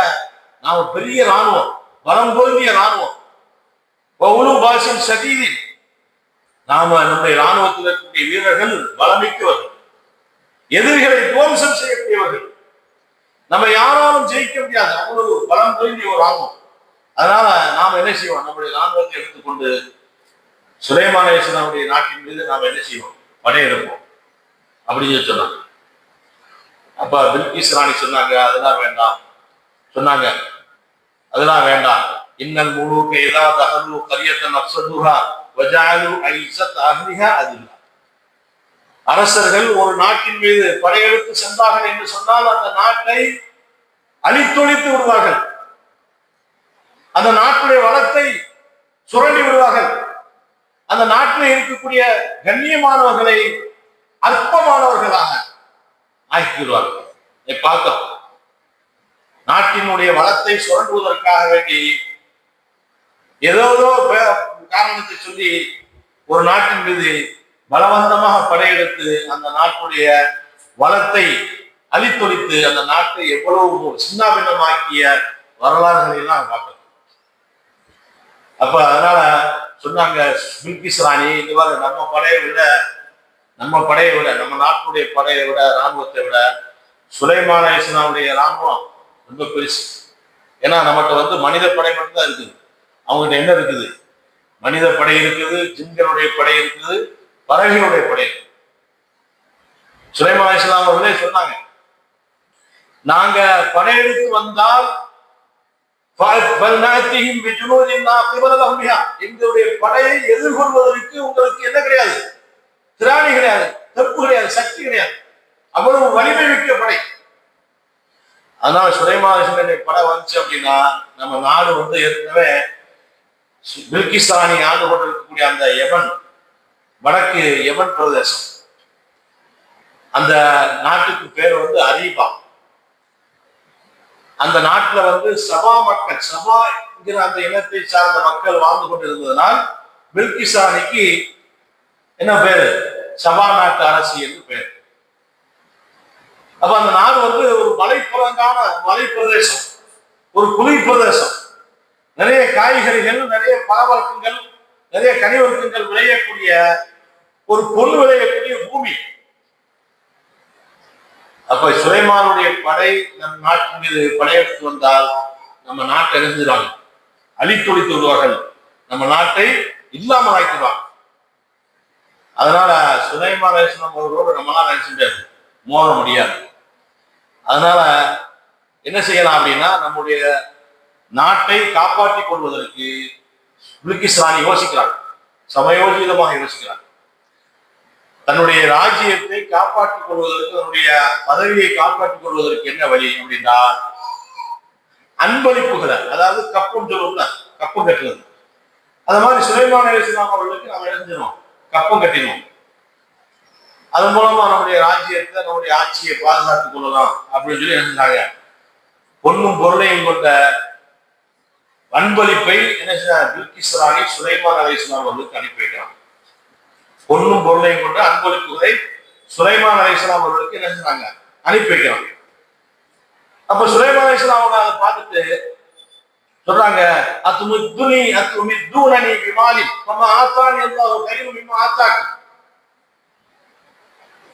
நாம பெரிய ராணுவம், பலம் பொருந்திய ராணுவம். பாஷன் சதீதி, நாம நம்முடைய ராணுவத்தில் இருக்கக்கூடிய வீரர்கள் பலமிக்கவர்கள், எதிரிகளை துவம்சம் செய்யக்கூடியவர்கள், நம்ம யாராலும் ஜெயிக்க முடியாது, அவ்வளவு பலம் பொருந்திய ஒரு ராணுவம். அதனால நாம என்ன செய்வோம்? நம்முடைய ராணுவத்தை எடுத்துக்கொண்டு சுலைமான் அலைஹிஸ்ஸலாமுடைய நாட்டின் மீது நாம் என்ன செய்வோம்? படையெடுப்போம் அப்படின்னு சொன்னாங்க. அப்ப பில்கிஸ் ராணி சொன்னாங்க, அதெல்லாம் வேண்டாம். சொன்னாங்க, அதெல்லாம் வேண்டாம். இன்னல் முலூக இதா தஹலு கரியத்தன் அஃஸதுஹா வஜஅலு ஐஸத் அஹ்லிஹா அதில்லா, அரசர்கள் ஒரு நாட்டின் மீது படையெடுத்து சென்றார்கள் என்று சொன்னால் அந்த நாட்டை அழித்தொழித்து விடுவார்கள், அந்த நாட்டுடைய வளத்தை சுரண்டி விடுவார்கள், அந்த நாட்டில் இருக்கக்கூடிய கண்ணியமானவர்களை அற்பமானவர்களாக ஆக்கிவிடுவார்கள். பார்த்தோம், நாட்டினுடைய வளத்தை சுரண்டுவதற்காக வேண்டி ஏதோ காரணத்தை சொல்லி ஒரு நாட்டின் மீது பலவந்தமாக படையெடுத்து அந்த நாட்டுடைய வளத்தை அழித்தொழித்து அந்த நாட்டை எவ்வளவு சின்னாபின்னமாக்கிய வரலாறுகளை எல்லாம் பார்க்கணும். அப்ப அதனால சொன்னாங்க பில்கிஸ் ராணி, நம்ம படையை விட நம்ம நாட்டுடைய படையை விட ராணுவத்தை விட சுலைமான் அலைஹிஸ்ஸலாமுடைய ராணுவம் ரொம்ப பெருசு. ஏன்னா நம்மகிட்ட மனித படை மட்டும்தான் இருக்குது, அவங்ககிட்ட என்ன இருக்குது? மனித படை இருக்குது, ஜின்களுடைய படை இருக்குது, பறவைகளுடைய படை இருக்குது. சுலைமான் அலைஹிஸ்ஸலாம் அவர்களே சொன்னாங்க, நாங்க படையெடுத்து வந்தால் எங்களுடைய படையை எதிர்கொள்வதற்கு உங்களுக்கு என்ன கிடையாது? திராணி கிடையாது, தெப்பு கிடையாது, சக்தி கிடையாது, அவ்வளவு வலிமை மிக்க படை. அதனால சுலைமான் அலைஹிஸ்ஸலாமுடைய படை வந்துச்சு அப்படின்னா நம்ம நாடு ஏற்கனவே பில்கிஸ் ராணி ஆண்டு கொண்டிருக்கக்கூடிய அந்த யமன், வடக்கு யமன் பிரதேசம், அந்த நாட்டுக்கு பேர் அரீபா. அந்த நாட்டுல சபா மக்கள், சபா என்கிற அந்த இனத்தை சார்ந்த மக்கள் வாழ்ந்து கொண்டிருந்ததனால் பில்கிஸ் ராணிக்கு என்ன பேரு? சபா நாட்டு அரசி என்று பேர். அப்ப அந்த நாடு ஒரு மலைப்புறங்கான மலை பிரதேசம், ஒரு குளிர் பிரதேசம், நிறைய காய்கறிகள், நிறைய பழவர்க்கங்கள், நிறைய கனிவர்க்கங்கள் விளையக்கூடிய ஒரு பொண்ணு விளையக்கூடிய பூமி. அப்ப சுலைமானுடைய படை நம் நாட்டின் மீது படையெடுத்து வந்தால் நம்ம நாட்டை எரிஞ்சிடுவாங்க, அழித்தொழித்து விடுவார்கள், நம்ம நாட்டை இல்லாமல் ஆக்கிடுவாங்க. அதனால சுலைமான் அலைஹிஸ்ஸலாம் அவர்களோடு நம்மளால நினைச்சுட்டு மோத முடியாது. அதனால என்ன செய்யலாம் அப்படின்னா, நம்முடைய நாட்டை காப்பாற்றிக் கொள்வதற்கு பில்கிஸ் ராணி யோசிக்கிறார், சமயோஜிதமாக யோசிக்கிறார். தன்னுடைய ராஜ்யத்தை காப்பாற்றிக் கொள்வதற்கு, தன்னுடைய பதவியை காப்பாற்றிக் கொள்வதற்கு என்ன வழி அப்படின்னா, அன்பளிப்புகளை, அதாவது கப்பம் சொல்லுவோம்ல, கப்பம் கட்டுறது, அது மாதிரி சுலைமான் அலைஹிஸ்ஸலாம் அவர்களுக்கு நம்ம எழுந்தினோம், கப்பம் கட்டினோம். அதன் மூலமா நம்முடைய ராஜ்யத்தை, நம்முடைய ஆட்சியை பாதுகாத்துக் கொள்ளலாம் அப்படின்னு சொல்லி எழுந்தாங்க. பொன்னும் பொருளையும் கொண்ட அன்பளிப்பை என்ன பில்கிஸ் ராணி சுலைமான் அலைஹிஸ்ஸலாம் அவர்களுக்கு அனுப்பி வைக்கிறாங்க. பொன்னும் பொருளையும் கொண்ட அன்பளிப்புகளை சுலைமான் அலைஹிஸ்ஸலாம் அவர்களுக்கு என்ன செஞ்சாங்க? அனுப்பி வைக்கிறாங்க. அப்ப சுலைமான் அலைஹிஸ்ஸலாம் அவங்க அதை பார்த்துட்டு சொல்றாங்க, அத்துமித்தூனி பிமாலி வமா ஆத்தானி அல்லாஹு கைரும் மிம்மா ஆத்தாக்கு.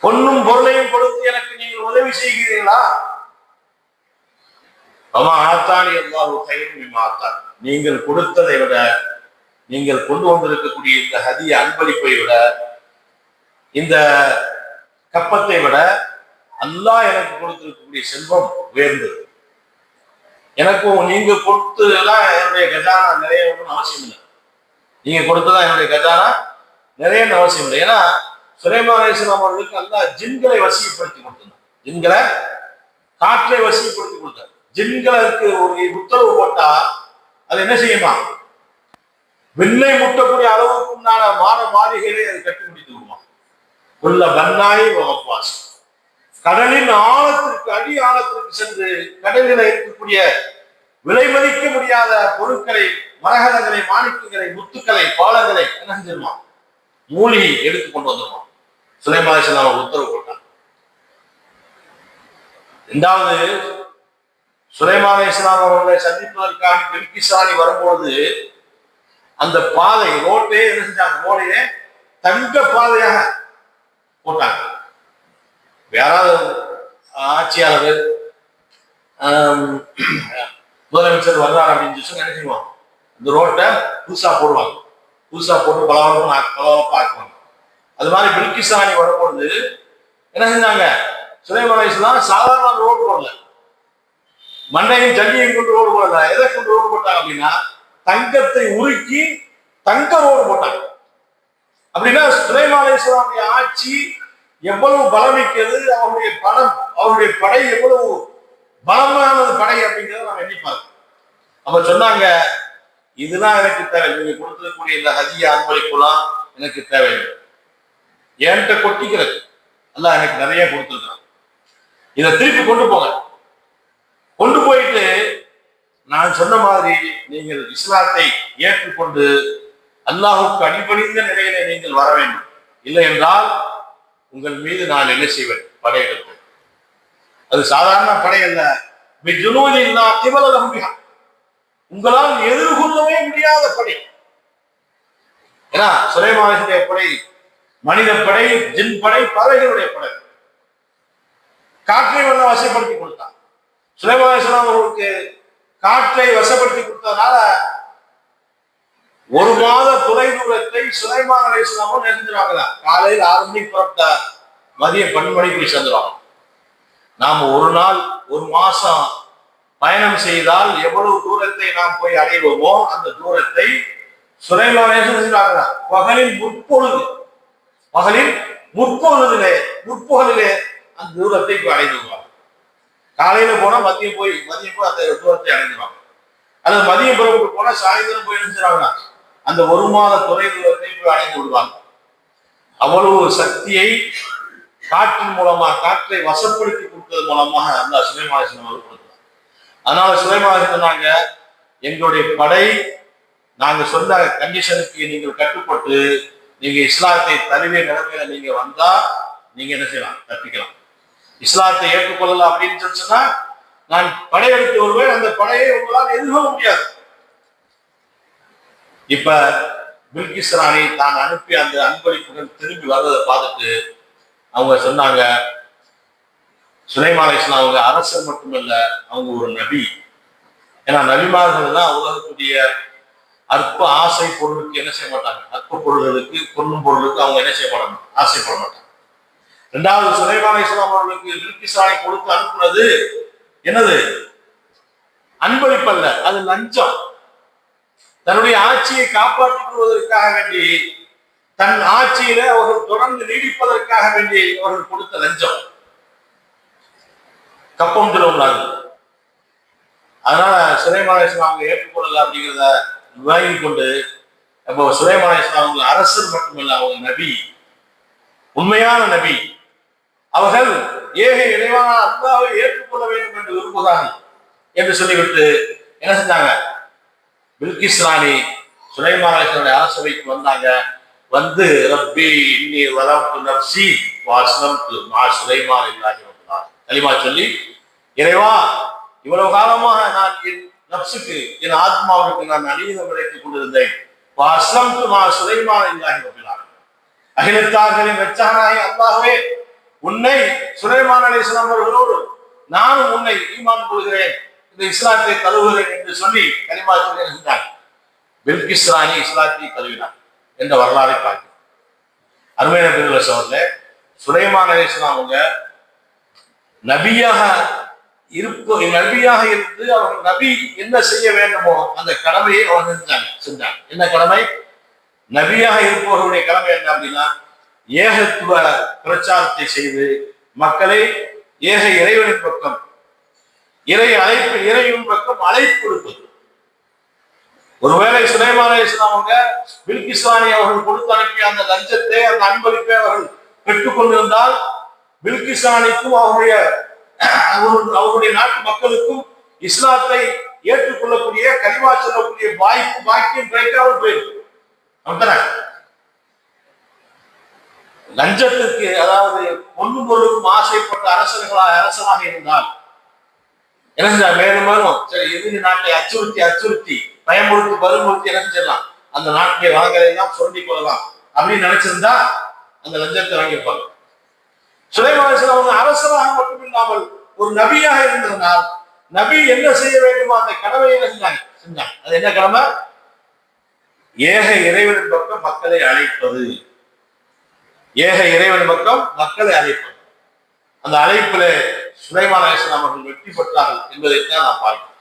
பொன்னும் பொருளையும் கொடுத்து எனக்கு நீங்கள் உதவி செய்கிறீர்களா? வமா ஆத்தானி அல்லாஹு கைரும் மிம்மா ஆத்தாக்கு. நீங்கள் கொடுத்ததை விட, நீங்கள் கொண்டு வந்திருக்கக்கூடிய இந்த ஹதிய அன்பளிப்பை விட, இந்த கப்பத்தை விட அல்லாஹ் எனக்கு கொடுத்திருக்கக்கூடிய செல்வம் உயர்ந்தது. எனக்கும் நீங்க கொடுத்ததெல்லாம் என்னுடைய கஜானா நிறைய அவசியம் இல்லை. நீங்க கொடுத்ததான் என்னுடைய கஜானா நிறைய அவசியம் இல்லை. ஏன்னா சுலைமான் அலைஹிஸ்ஸலாம் அவர்களுக்கு அல்லாஹ் ஜின்களை வசியப்படுத்தி கொடுத்தார். ஜின்களை, காற்றை வசியப்படுத்தி கொடுத்தார். ஜின்களுக்கு ஒரு உத்தரவு போட்டா அது என்ன செய்யுமா? விண்ணை முட்டக்கூடிய அளவுக்கு உண்டான மாளிகைகளை அது கட்டி முடித்து விடுமா. உள்ள பன்னாய் வகப்பாஸ். கடலின் ஆழத்திற்கு, அடி ஆழத்திற்கு சென்று கடலில் இருக்கக்கூடிய விலை மதிக்க முடியாத பொருட்களை, மரகதங்களை, மாணிக்கங்களை, முத்துக்களை, பாலங்களை என்ன செஞ்சிருமா? மூலிகை எடுத்து கொண்டு வந்துருமா. சுலைமான் அலைஹிஸ்ஸலாம் உத்தரவு போட்டார். இரண்டாவது, சுலைமான் அலைஹிஸ்ஸலாம் அவர்களை சந்திப்பதற்காக பில்கிஸ் வரும்போது அந்த பாதை ரோட்டே என்ன செஞ்சாங்க? ரோடையே தங்க பாதையாக போட்டாங்க. யாராவது ஆட்சியாளர், முதலமைச்சர் வர்றாரு அப்படின்னு சொல்லி என்ன செய்வாங்க? இந்த ரோட்டை புதுசா போடுவாங்க. புதுசா போட்டு பலவரப்பா ஆக்குவாங்க. அது மாதிரி பில்கிஸ் ராணி வரும்பொழுது என்ன செஞ்சாங்க? சுலைமான் அலைஹிஸ்ஸலாம் சாதாரண ரோடு போடல, மண்ணையும் ஜல்லியையும் கொண்டு ரோடு போடல. எதை கொண்டு ரோடு போட்டாங்க அப்படின்னா, தங்கத்தை உருக்கி தங்க ரோடு போட்டாங்க. அப்படின்னா சுலைமான் அலைஹிஸ்ஸலாமுடைய ஆட்சி எவ்வளவு பலமிக்கிறது, அவருடைய படம், அவருடைய படை எவ்வளவு பலமானது படை அப்படிங்கிறத நம்ம எண்ணி பார்க்கணும். அப்ப சொன்னாங்க, இதுதான் எனக்கு தேவை. நீங்க கொடுத்துக்கூடிய இந்த ஹதியா அன்பளிப்புலாம் எனக்கு தேவையில்லை. என்கிட்ட கொட்டிக்கிறது அல்லாஹ் எனக்கு நிறைய கொடுத்துருக்கான். இதை திருப்பி கொண்டு போங்க. கொண்டு போயிட்டு நான் சொன்ன மாதிரி நீங்கள் இஸ்லாத்தை ஏற்றுக்கொண்டு அல்லாஹுக்கு அடிபணிந்த நிலையில நீங்கள் வர வேண்டும். இல்லை என்றால் உங்கள் மீது நான் என்ன செய்வேன்? படையெடுப்பேன். அது சாதாரண படை அல்ல. உங்களால் எதிர்கொள்ளவே முடியாத படை. ஏன்னா சுலைமானுடைய படை மனித படை, ஜின் படை, பறவைகளுடைய படை. காற்றை வல்ல வசப்படுத்தி கொடுத்தான். சுலைமான் அலைஹிஸ்ஸலாம் அவர்களுக்கு காற்றை வசப்படுத்தி கொடுத்ததுனால ஒரு மாத தொலை தூரத்தை சுலைமான் அலைஹிஸ்ஸலாம் நெருங்கிடுவாங்களா. காலையில் 6 மணிக்கு புறப்பட்ட மதியம் 12 மணிக்கு போய் சேர்ந்துருவாங்க. நாம ஒரு நாள், ஒரு மாசம் பயணம் செய்தால் எவ்வளவு தூரத்தை நாம் போய் அடைவோமோ அந்த தூரத்தை சுலைமான் அலைஹிஸ்ஸலாம் பகலில் முற்பகலிலே அந்த தூரத்தை போய் அடைந்துவாங்க. காலையில போனா மதியம் போய் அந்த தூரத்தை அடைஞ்சிருவாங்க. அல்லது மதியம் புறப்பட்டு போனா சாயந்தரம் போய் அடைஞ்சிருவாங்க. அந்த ஒரு மாத தொலை தூரத்தை போய் அடைந்து விடுவாங்க. அவ்வளவு சக்தியை காற்றின் மூலமாக, காற்றை வசப்படுத்தி கொடுத்தது மூலமாக அந்த சுலைமான் அலைஹிஸ்ஸலாம் அவர்கள் கொடுத்தார். அதனால சுலைமான் அலைஹிஸ்ஸலாம் சொன்னாங்க, எங்களுடைய படை நாங்க சொன்ன கண்டிஷனுக்கு நீங்கள் கட்டுப்பட்டு நீங்க இஸ்லாத்தை தழுவிய நிலைமையில நீங்க வந்தா நீங்க என்ன செய்யலாம்? தப்பிக்கலாம். இஸ்லாத்தை ஏற்றுக்கொள்ளலாம் அப்படின்னு சொன்னா நான் படையெடுத்து வருவேன். அந்த படையை உங்களால் எதிர்கொள்ள முடியாது. இப்ப பில்கிஸ் ராணி தான் அனுப்பி அந்த அன்பளிப்புகள் திரும்பி வர்றதை பார்த்துட்டு அவங்க சொன்னாங்க, சுலைமான் அலைஹிஸ்ஸலாம் அவங்க அரசர் மட்டுமல்ல, அவங்க ஒரு நபி. ஏன்னா நபிமார்கள் தான் உலகத்துடைய அற்ப ஆசை பொருளுக்கு என்ன செய்ய மாட்டாங்க? அற்ப பொருள்களுக்கு, பொருளும் பொருளுக்கு அவங்க என்ன செய்ய மாட்டாங்க? ஆசைப்பட மாட்டாங்க. இரண்டாவது, சுலைமான் அலைஹிஸ்ஸலாம் அவர்களுக்கு பில்கிஸ் ராணி கொடுத்து அனுப்புனது என்னது? அன்பளிப்பல்ல, அது லஞ்சம். தன்னுடைய ஆட்சியை காப்பாற்றிக் கொள்வதற்காக வேண்டி, தன் ஆட்சியில அவர்கள் தொடர்ந்து நீடிப்பதற்காக வேண்டி அவர்கள் கொடுத்த லஞ்சம். கப்பம் திருவிழாது. அதனால சுலைமான் அலைஹிஸ்ஸலாம் அவங்க ஏற்றுக்கொள்ளல அப்படிங்கிறத வாங்கி கொண்டு, அப்போ சுலைமான் அலைஹிஸ்ஸலாம் அவங்க அரசர் மட்டுமல்ல, அவங்க நபி, உண்மையான நபி. அவர்கள் ஏக இறைவனான அல்லாஹ்வை ஏற்றுக்கொள்ள வேண்டும் என்று விரும்புகிறார்கள் என்று சொல்லிவிட்டு என்ன செஞ்சாங்க? பில்கிஸ் ராணி சுலைமான் அலைஹிஸ்ஸலாம் அரசவைக்கு வந்தாங்க. வந்து ரப்பி இன்னி வலம்து நஃப்ஸி வஅஸ்லம்து மா சுலைமான் இல்லாஹி வல்லாஹ் கலிமா சொல்லி, இறைவா, இவ்வளவு காலமாக நான் நப்சுக்கு என் ஆத்மாவுக்கு நான் அநீதம் விளைத்துக் கொண்டிருந்தேன். சுலைமான் இல்லாஹி ரப்பில் ஆலமீன். அகிலத்தார்களின் வெச்சானாய் அல்லாஹ்வே, உன்னை சுலைமான் அலைஹிஸ்ஸலாம் அவர்களோடு நானும் உன்னை ஈமான் கொள்கிறேன், இந்த இஸ்லாத்தை தழுவுகிறேன் என்று சொல்லி கலிமா சொல்லியிருந்தார். பில்கிஸ் ராணி இஸ்லாத்தை தழுவினார் என்ற வரலாறை பார்க்கிறோம். அருமையான பெருமக்களே சகோதரர்களே, சுலைமான் அலைஹிஸ்ஸலாம் அவங்க நபியாக இருந்து அவர்கள் நபி என்ன செய்ய வேண்டுமோ அந்த கடமையை அவர்கள் செஞ்சாங்க. என்ன கடமை? நபியாக இருப்பவர்களுடைய கடமை என்ன அப்படின்னா, ஏகத்துவ பிரச்சாரத்தை செய்து மக்களை ஏக இறைவனின் பக்கம் இறைவனின் பக்கம் அழைப்பு கொடுப்பது. ஒருவேளை சுலைமான் அலைஹிஸ்ஸலாம் அவங்க பில்கிஸ் ராணி அவர்கள் கொடுத்து அனுப்பிய அந்த லஞ்சத்தை, அந்த அன்பளிப்பை அவர்கள் பெற்றுக் கொண்டிருந்தால் பில்கிஸ் ராணிக்கும் அவருடைய நாட்டு மக்களுக்கும் இஸ்லாத்தை ஏற்றுக்கொள்ளக்கூடிய கலிமா சொல்லக்கூடிய பாக்கியம் கிடைக்காமல் போயிருக்கு. லஞ்சத்திற்கு, அதாவது பொண்ணு பொருளுக்கும் ஆசைப்பட்ட அரசனாக இருந்தால் என்ன செஞ்சார்? மேலும் மேலும் சரி எதிரி நாட்டை அச்சுறுத்தி பயமுறுத்தி என்ன செஞ்சிடலாம், அந்த நாட்டிலே வளங்களை எல்லாம் சுரண்டி கொள்ளலாம் அப்படின்னு நினைச்சிருந்தா அந்த லஞ்சத்தை வாங்கியிருப்பாங்க. சுலைமான் அலைஹிஸ்ஸலாம் அவங்க அரசராக மட்டுமில்லாமல் ஒரு நபியாக இருந்ததனால் நபி என்ன செய்ய வேண்டுமோ அந்த கடமையை செஞ்சாங்க. அது என்ன கடமை? ஏக இறைவனின் பக்கம் மக்களை அழைப்பது. ஏக இறைவனின் பக்கம் மக்களை அழைப்பது. அந்த அழைப்பில சுலைமான் அலைஹிஸ்ஸலாம் அவர்கள் வெற்றி பெற்றார்கள் என்பதைத்தான் நாம் பார்க்கிறோம்.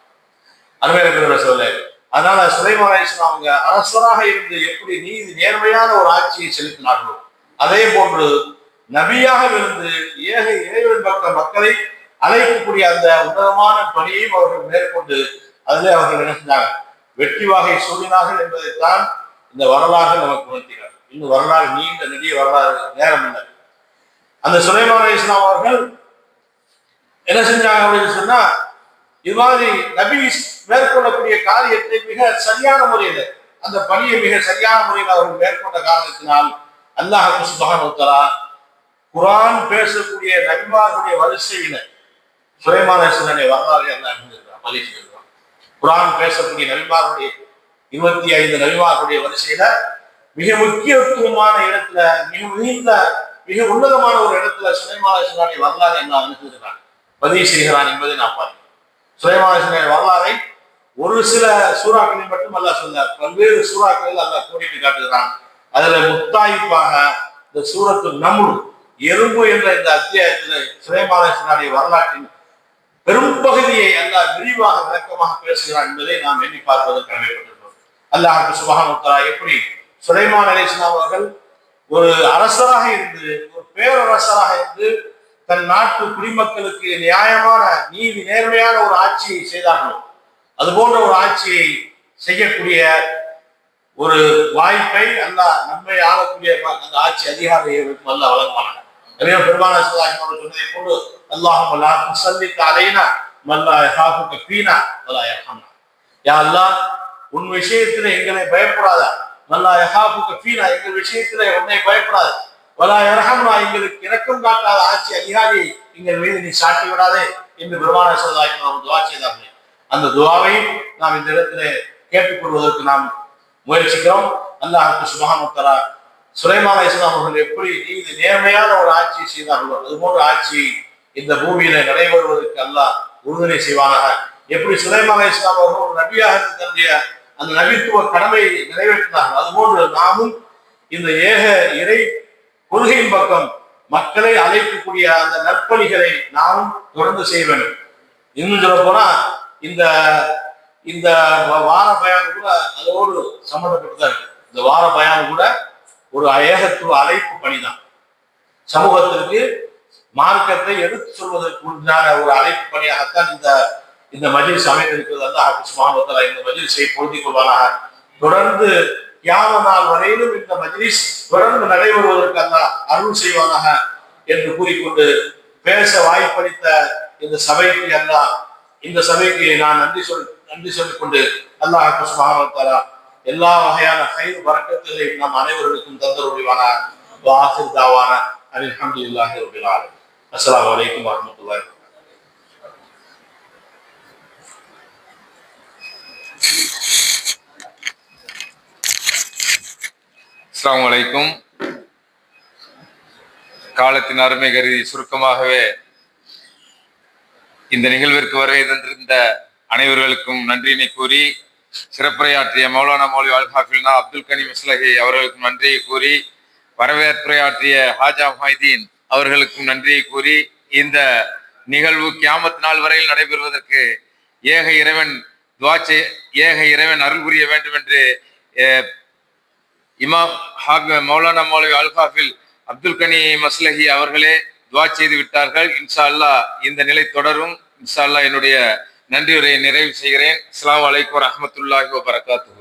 அருமையான பெருமக்களே சகோதரர்களே, அதனால சுலைமான் அலைஹிஸ்ஸலாம் அவங்க அரசராக இருந்து எப்படி நீதி நேர்மையான ஒரு ஆட்சியை செலுத்தினார்களோ அதே போன்று நபியாக இருந்து ஏக இறைவன் பக்கம் மக்களை அழைக்கக்கூடிய அந்த உன்னதமான பணியையும் அவர்கள் மேற்கொண்டு அதிலே அவர்கள் என்ன செஞ்சாங்க? வெற்றி வாகை சொல்லினார்கள் என்பதைத்தான் இந்த வரலாறு நமக்கு உணர்த்தினார். இன்னும் வரலாறு நீண்ட நெடிய வரலாறு, நேரம் இல்லை. அந்த சுலைமான் அலைஹிஸ்ஸலாம் அவர்கள் என்ன செஞ்சாங்க அப்படின்னு சொன்னா, இது மாதிரி நபி மேற்கொள்ளக்கூடிய காரியத்தை மிக சரியான முறையில், அந்த பணியை மிக சரியான முறையில் அவர்கள் மேற்கொண்ட காரணத்தினால் அல்லாஹ் சுப்ஹானஹு வ தஆலா குர்ஆன் பேசக்கூடிய நபிமார்களுடைய வரிசையில சுலைமான் அலைஹிஸ்ஸலாமுடைய வரலாறு எல்லாம் பதிவு செய்திருக்கிறோம். குர்ஆன் பேசக்கூடிய நபிமார்களுடைய 25 நபிமார்களுடைய வரிசையில மிக முக்கியத்துவமான இடத்துல, மிக உன்னதமான ஒரு இடத்துல சுலைமான் அலைஹிஸ்ஸலாமுடைய வரலாறு என்ன அனுப்பியிருக்கிறான், பதிவு செய்கிறான் என்பதை நான் பார்க்கிறேன். சுலைமான் அலைஹிஸ்ஸலாமுடைய வரலாறை ஒரு சில சூறாக்களில் மட்டும் அல்லாஹ் சொன்னார், பல்வேறு சூறாக்களில் அல்லாஹ் கோடிட்டு காட்டுகிறான். அதுல முத்தாய்ப்பாக இந்த சூரத்து நம்ரு, எறும்பு என்ற இந்த அத்தியாயத்தில் சுலைமான் அலைஹிஸ்ஸலாமுடைய வரலாற்றின் பெரும்பகுதியை அல்லாஹ் விரிவாக விளக்கமாக பேசுகிறான் என்பதை நாம் எண்ணி பார்ப்பதற்கு கடமைப்பட்டிருக்கிறோம். அல்லாஹ் சுப்ஹானஹு வ தஆலா எப்படி சுலைமான் அலைஹிஸ்ஸலாம் அவர்கள் ஒரு அரசராக இருந்து, ஒரு பேரரசராக இருந்து தன் நாட்டு குடிமக்களுக்கு நியாயமான நீதி நேர்மையான ஒரு ஆட்சியை செய்தார்களோ அது போன்ற ஒரு ஆட்சியை செய்யக்கூடிய ஒரு வாய்ப்பை அல்லாஹ் நம்மை ஆளக்கூடிய அந்த ஆட்சி அதிகாரியை அல்லாஹ் வழங்குவாங்க. பெருமான சொன்னதை போன்று அல்லாஹும்ம லா துஸல்லித் அலைனா மன் லா யஹாஃபுக ஃபீனா வலா யர்ஹம்னா. யா அல்லாஹ், உன் விஷயத்துல எங்களை பயப்படாத, மன் லா யஹாஃபுக ஃபீனா, எங்கள் விஷயத்துல உன்னை பயப்படாத, வலா யர்ஹம்னா, எங்களுக்கு இரக்கம் காட்டாத ஆட்சி அதிகாரியை எங்கள் மீது நீ சாட்டி விடாதே என்று பெருமான நாம் துவா செய்தார்கள். அந்த துவாவை நாம் இந்த இடத்துல கேட்டுக்கொள்வதற்கு நாம் முயற்சிக்கிறோம். அல்லாஹ் சுப்ஹானஹு வ தஆலா சுலைமான் அலைஹிஸ்ஸலாம் அவர்கள் எப்படி நீதி நேர்மையான ஒரு ஆட்சியை செய்தார்களோ அது போன்ற ஆட்சி இந்த பூமியில நடைபெறுவதற்கு அல்லாஹ் உறுதுணை செய்வானாக. எப்படி சுலைமான் அலைஹிஸ்ஸலாம் அவர்கள் ஒரு நபியாக தன்னுடைய அந்த நபித்துவ கடமையை நிறைவேற்றினார்கள் அதுபோன்று நாமும் இந்த ஏக இறை கொள்கையின் பக்கம் மக்களை அழைக்கக்கூடிய அந்த நற்பணிகளை நாமும் தொடர்ந்து செய்ய வேண்டும். இன்னும் சொல்ல போனா இந்த இந்த வார பயான் கூட அதோடு சம்பந்தப்பட்டுதான் இருக்கு. இந்த வார பயான் கூட ஒரு ஏகத்துவ அழைப்பு பணிதான். சமூகத்திற்கு மார்க்கத்தை எடுத்து சொல்வதற்கு உண்டான ஒரு அழைப்பு பணியாகத்தான் இந்த மஜ்லிஸ் அமைந்திருக்கிறது. அல்லாஹ் சுப்ஹானஹு வ தஆலா இந்த மஜ்லிஸை பொருந்திக் கொள்வானாக. தொடர்ந்து கியாம நாள் வரையிலும் இந்த மஜ்லிஸ் தொடர்ந்து நடைபெறுவதற்கு அல்லாஹ் அருள் செய்வானாக என்று கூறிக்கொண்டு பேச வாய்ப்பளித்த இந்த சபைக்கு அல்லாஹ், இந்த சபைக்கு நான் நன்றி சொல்லிக் கொண்டு அல்லாஹ் சுப்ஹானஹு வ தஆலா எல்லா வகையான கைது பரக்கத்துகளை நம் அனைவருக்கும் தந்தருள்வானா. வாஹிர் தாவானா அல்ஹம்துலில்லாஹி ரப்பில் ஆலமீன். அஸ்ஸலாமு அலைக்கும் வரஹ்மத்துல்லாஹி வபரகாத்துஹு. அஸ்ஸலாமு அலைக்கும். காலத்தின் அருமை கருதி சுருக்கமாகவே இந்த நிகழ்விற்கு வருகை தந்திருந்த அனைவர்களுக்கும் நன்றியினை கூறி, சிறப்புரையாற்றிய மௌலானா மௌலவி அல் ஹாஃபில்னா அப்துல் கனி மிஸ்லஹி அவர்களுக்கும் நன்றியை கூறி, வரவேற்புரையாற்றிய ஹாஜா மைதீன் அவர்களுக்கும் நன்றியை கூறி, இந்த நிகழ்வு கியாமத் நாள் வரையில் நடைபெறுவதற்கு ஏக இறைவன் அருள் புரிய வேண்டும் என்று இமாம் மௌலானா மௌலவி அல் ஹாஃபில் அப்துல் கனி மஸ்லஹி அவர்களே துவா செய்து விட்டார்கள். இன்ஷா அல்லாஹ் இந்த நிலை தொடரும். இன்ஷா அல்லாஹ் என்னுடைய நன்றி உரையை நிறைவு செய்கிறேன். அஸ்ஸலாமு அலைக்கும் வரஹ்மத்துல்லாஹி வபரகாத்துஹு.